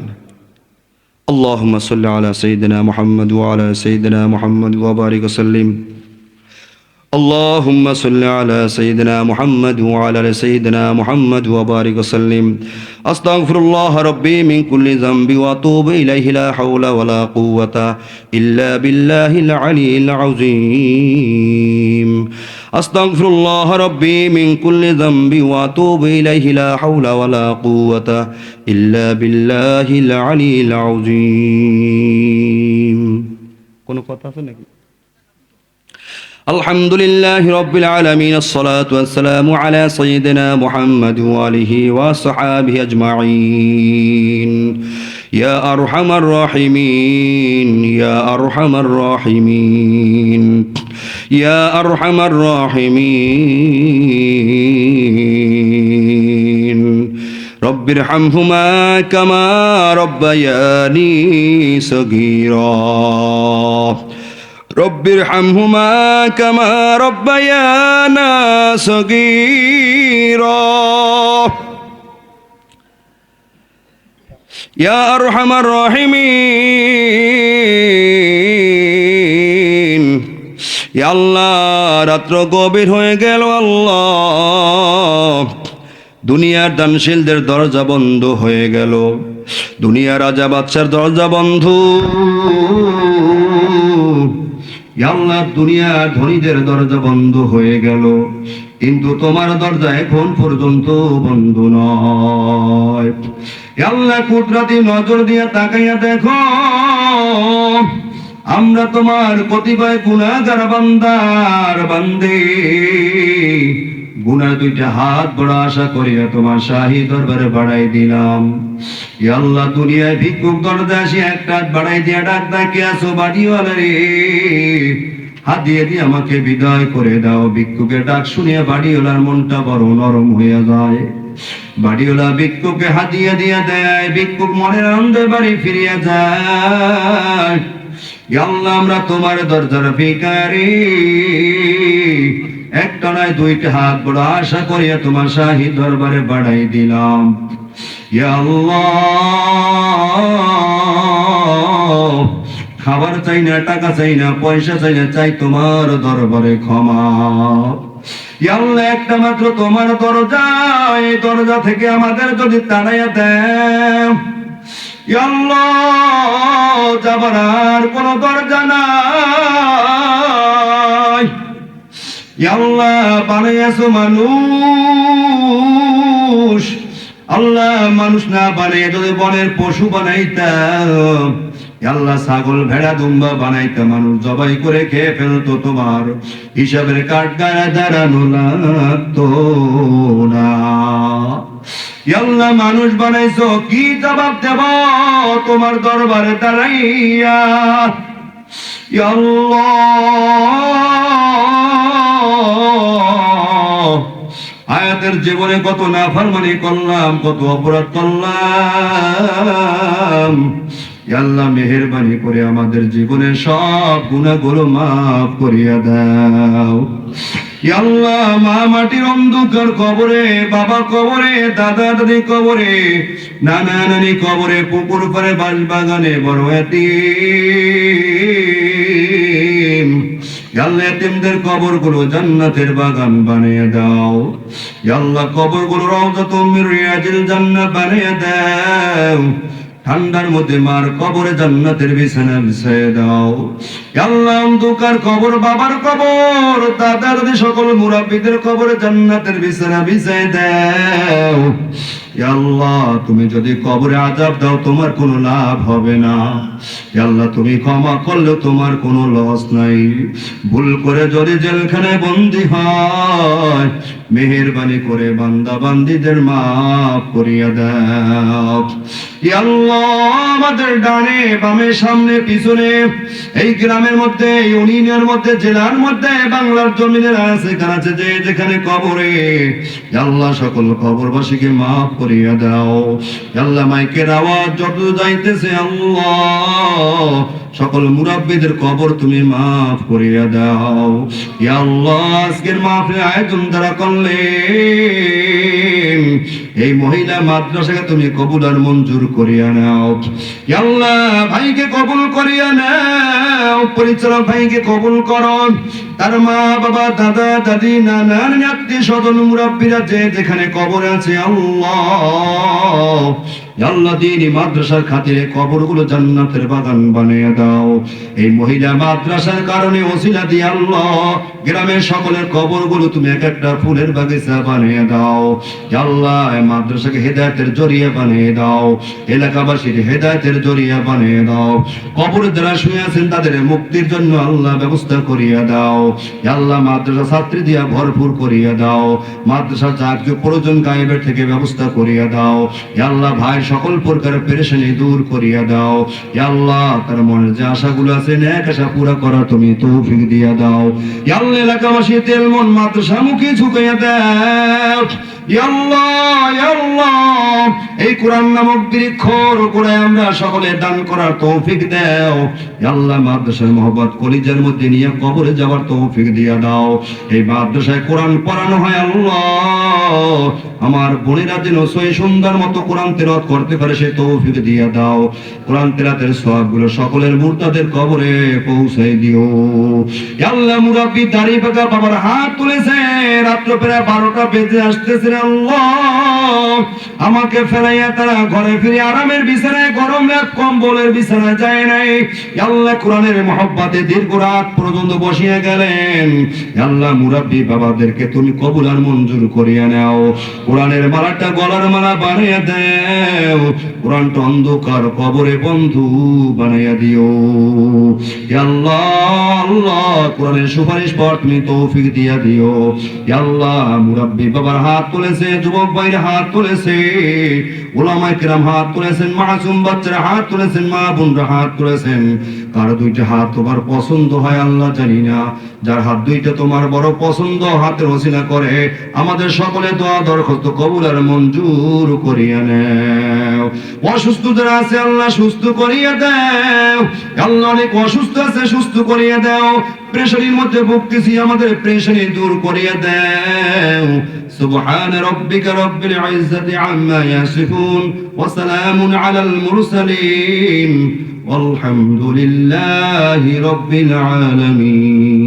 আল্লাহুম্মা সাল্লি আলা সাইয়্যিদিনা মুহাম্মদ ওয়া আলা সাইয়্যিদিনা মুহাম্মদ ওয়া বারিক ওয়া সাল্লিম। اللهم صل على سيدنا محمد وعلى سيدنا محمد وبارك وسلم. أستغفر الله ربي من كل ذنب وأتوب إليه لا حول ولا قوة إلا بالله العلي العظيم. أستغفر الله ربي من كل ذنب وأتوب إليه لا حول ولا قوة إلا بالله العلي العظيم. কোনো কথা আছে নাকি? الحمد لله رب العالمين. الصلاة والسلام على سيدنا محمد وآله وصحابه أجمعين. يا أرحم الراحمين يا أرحم الراحمين يا أرحم الراحمين. رب ارحمهما كما ربياني صغيرا. رب ارحمهما كما ربيانا صغيرا. يا أرحم الراحمين. يا الله রাত্র গভীর হয়ে গেল, আল্লাহ দুনিয়ার দানশীলদের দরজা বন্ধ হয়ে গেল, দুনিয়ার রাজা বাদশার দরজা বন্ধ। আল্লাহ দুনিয়ার ধনীদের দরজা বন্ধ হয়ে গেল, কিন্তু তোমার দরজা এখন পর্যন্ত বন্ধ নয়। আল্লাহ কুদরতি নজর দিয়ে তাকাইয়া দেখো, আমরা তোমার কতিপয় গুনাহগার বান্দার বান্দে, গুনার দুইটা হাত বড় আশা করিয়া তোমার শাহী দরবারে বাড়াই দিলাম। ইয়া আল্লাহ, দুনিয়ায় ভিক্ষুক দরজা আসি একটা হাত বাড়াই দিয়া ডাক ডাকে আসো, বাড়িওয়ালা রে হাত দিয়ে দিয়ে আমাকে বিদায় করে দাও। ভিক্ষুকের ডাক শুনিয়া বাড়িওয়ালার মনটা বড় নরম হইয়া যায়। বাড়িওয়ালা ভিক্ষুককে হাতিয়া দিয়া দেয়, ভিক্ষুক মনের আনন্দে বাড়ি ফিরিয়া যায়। ইয়া আল্লাহ, আমরা তোমার দরজার ভিখারি, একটা নয় দুইটা হাত বড় আশা করিয়া তোমার শাহী দরবারে বাড়াই দিলাম। ইয়া আল্লাহ, খাবার চাই না, টাকা চাই না, পয়সা চাই না, চাই তোমার দরবারে ক্ষমা। ইয়া আল্লাহ, একটা মাত্র তোমার দরজা, এই দরজা থেকে আমাদের যদি তাড়াইয়া দেন, ইয়া আল্লাহ, যাবার আর কোন দরজা নাই। ইয়া আল্লাহ, বানাইয়াছো মানুষ, আল্লাহ মানুষ না বানাইয়া যদি বনের পশু বানাইতাম, আল্লাহ ছাগল ভেড়া দুম্বা বানাইতে মানুষ জবাই করে খেয়ে ফেলতো, তোমার হিসাবের কাঠগাড়া দাঁড়ানো লাগতো না। আল্লাহ, মানুষ বানাইছো, কি জবাব দেব তোমার দরবারে দাঁড়াইয়া? আল্লাহ, আয়াতের জীবনে কত নাফরমানি করলাম, কত অপরাধ করলাম। আল্লাহ, মেহেরবানি করে আমাদের জীবনের সব গুনাহগুলো মাফ করিয়া দাও। আল্লাহ, মা মাটির অন্ধকার কবরে, বাবা কবরে, দাদা দাদি কবরে, নানা নানি কবরে, পুকুর পাড়ে, বাঁশ বাগানে বড় এতিম, আল্লাহ এতিমদের কবরগুলো জান্নাতের বাগান বানিয়ে দাও। আল্লাহ, কবরগুলো রাউযাতুম মিন রিয়াজিল জান্নাহ বানিয়ে দাও। ঠান্ডার মধ্যে মার কবরে জান্নাতের বিছানা বিছাইয়ে দাও। আল্লাহ, অন্ধকার কবর, বাবার কবর, দাদা দাদি সকল মুরাব্বিদের কবরে জান্নাতের বিছানা বিছাইয়ে দাও। আল্লাহ, তুমি যদি কবরে আযাব দাও তোমার কোনো লাভ হবে না। আল্লাহ, তুমি ক্ষমা করলে তোমার কোনো লস নাই। ভুল করে যদি জেলখানায় বন্দী হয়, মেহেরবানি করে বান্দা বান্দীদের মাফ করিয়া দাও। আল্লাহ, আমাদের ডানে বামে সামনে পিছনে, এই গ্রামের মধ্যে, ইউনিয়নের মধ্যে, জেলার মধ্যে, বাংলার জমিনের আছে কাছে যে যেখানে কবরে, আল্লাহ সকল কবরবাসীকে মাফ করিয়া দাও। আল্লাহ, মাইকের আওয়াজ যত যাইতেছে, আল্লাহ সকল মুরাব্বিদের কবর তুমি মাফ করিয়া দাও। ইয়া আল্লাহ, আজকের মাহফিল আয়োজন দ্বারা করলেন, এই মহিলা মাদ্রাসাকে তুমি কবুল আর মঞ্জুর করিয়া নাও। ইয়া আল্লাহ, ভাইকে কবুল করিয়া নাও, পরিচালক ভাইকে কবুল করো, তার মা বাবা দাদা দাদি নানা নানি আত্মীয় স্বজন মুরাব্বিরা যে যেখানে কবর আছে, আল্লাহ আল্লাহ দ্বীনি মাদ্রাসার খাতিরে কবরগুলো জান্নাতের বাগান বানিয়ে দাও। এই মহিলা মাদ্রাসার কারণে ওসিলা দিয়ে আল্লাহ গ্রামের সকলের কবরগুলো তুমি এক একটা ফুলের বাগিচা বানিয়ে দাও। আল্লাহ, এই মাদ্রাসাকে হেদায়েতের জরিয়া বানিয়ে দাও, এলাকাবাসীর হেদায়েতের জরিয়া বানিয়ে দাও। কবরে যারা শুয়ে আছেন তাদের মুক্তির জন্য আল্লাহ ব্যবস্থা করিয়া দাও। আল্লাহ, মাদ্রাসা ছাত্রী দিয়া ভরপুর করিয়া দাও। মাদ্রাসা চাকরি প্রয়োজন গায়েবের থেকে ব্যবস্থা করিয়া দাও। আল্লাহ, ভাই সকল প্রকারের পেরেশানি দূর করিয়া দাও। আল্লাহ, তার মনের যে আশাগুলো আছে নেক আশা পুরা করা তুমি তৌফিক দিয়া দাও। আল্লাহ, এলাকাবাসী তেল মন মাদ্রাসা মুখে ঝুঁকাইয়া দাও। এই কোরআন নামক বৃক্ষর উপরে আমরা সকলে দান করার তৌফিক দাও। আল্লাহ, মাদ্রাসার মহব্বত কলিজার মধ্যে নিয়ে কবরে যাওয়ার তৌফিক দিয়া দাও। এই মাদ্রাসায় কোরআন পড়ানো হয়, আল্লাহ আমার বোনেরা যেন সই সুন্দর মতো কোরআন তেলাওয়াত করতে পারে সে তৌফিক দিয়া দাও। কোরআন তেলাওয়াতের সওয়াবগুলো সকলের মুর্দাদের কবরে পৌঁছাই দিও। আল্লাহ, মুরাব্বি দাড়ি পাকা বাবার হাত তুলেছে, রাত্র প্রায় 12টা বেজে আসতেছে, আল্লাহ আমাকে ফেলাইয়া তারা ঘরে ফিরে আরামের বিছানায়, গরম রাত কম্বলের বিছানায় যায় নাই। আল্লাহ কোরআনের মহব্বতে দীর্ঘ রাত পর্যন্ত বসিয়ে গেলেন। আল্লাহ মুরাব্বি বাবাদেরকে তুমি কবুল আর মঞ্জুর করিয়া নাও। কোরআনের মালাটা গলার মালা বানাইয়া দাও। কোরআনটা অন্ধকার কবরে বন্ধু বানাইয়া দিও। আল্লাহ আল্লাহ কোরআনের সুপারিশ পর তুমি তৌফিক দিয়া দিও। আল্লাহ মুরাব্বি বাবার হাত তুলেছে, যুবক ভাইয়ের হাত তুলেছে, উলামায়ে কেরাম হাত তুলেছেন, মাসুম বাচ্চারা হাত তুলেছেন, মা বোনরা হাত তুলেছেন। কার দুইটা হাত তোমার পছন্দ হয় আল্লাহ জানি না, যার হাত দুইটা তোমার বড় পছন্দ, হাতের ওসিলা করে আমাদের সকলে দোয়া দরখাস্ত কবুল আর মঞ্জুর করিয়া নাও। অসুস্থ যারা আছে আল্লাহ সুস্থ করিয়া দাও। আল্লাহ অনেক অসুস্থ আছে, সুস্থ করিয়া দাও। প্রেশারির মধ্যে ভুগতেছি, আমাদের প্রেশারি দূর করিয়া দাও। সুবহান রাব্বিকা রাব্বিল ইজ্জাতি আম্মা ইয়াসিফুন ওয়া সালামুন আলাল মুরসালিন ওয়ালহামদুলিল্লাহি রাব্বিল আলামিন।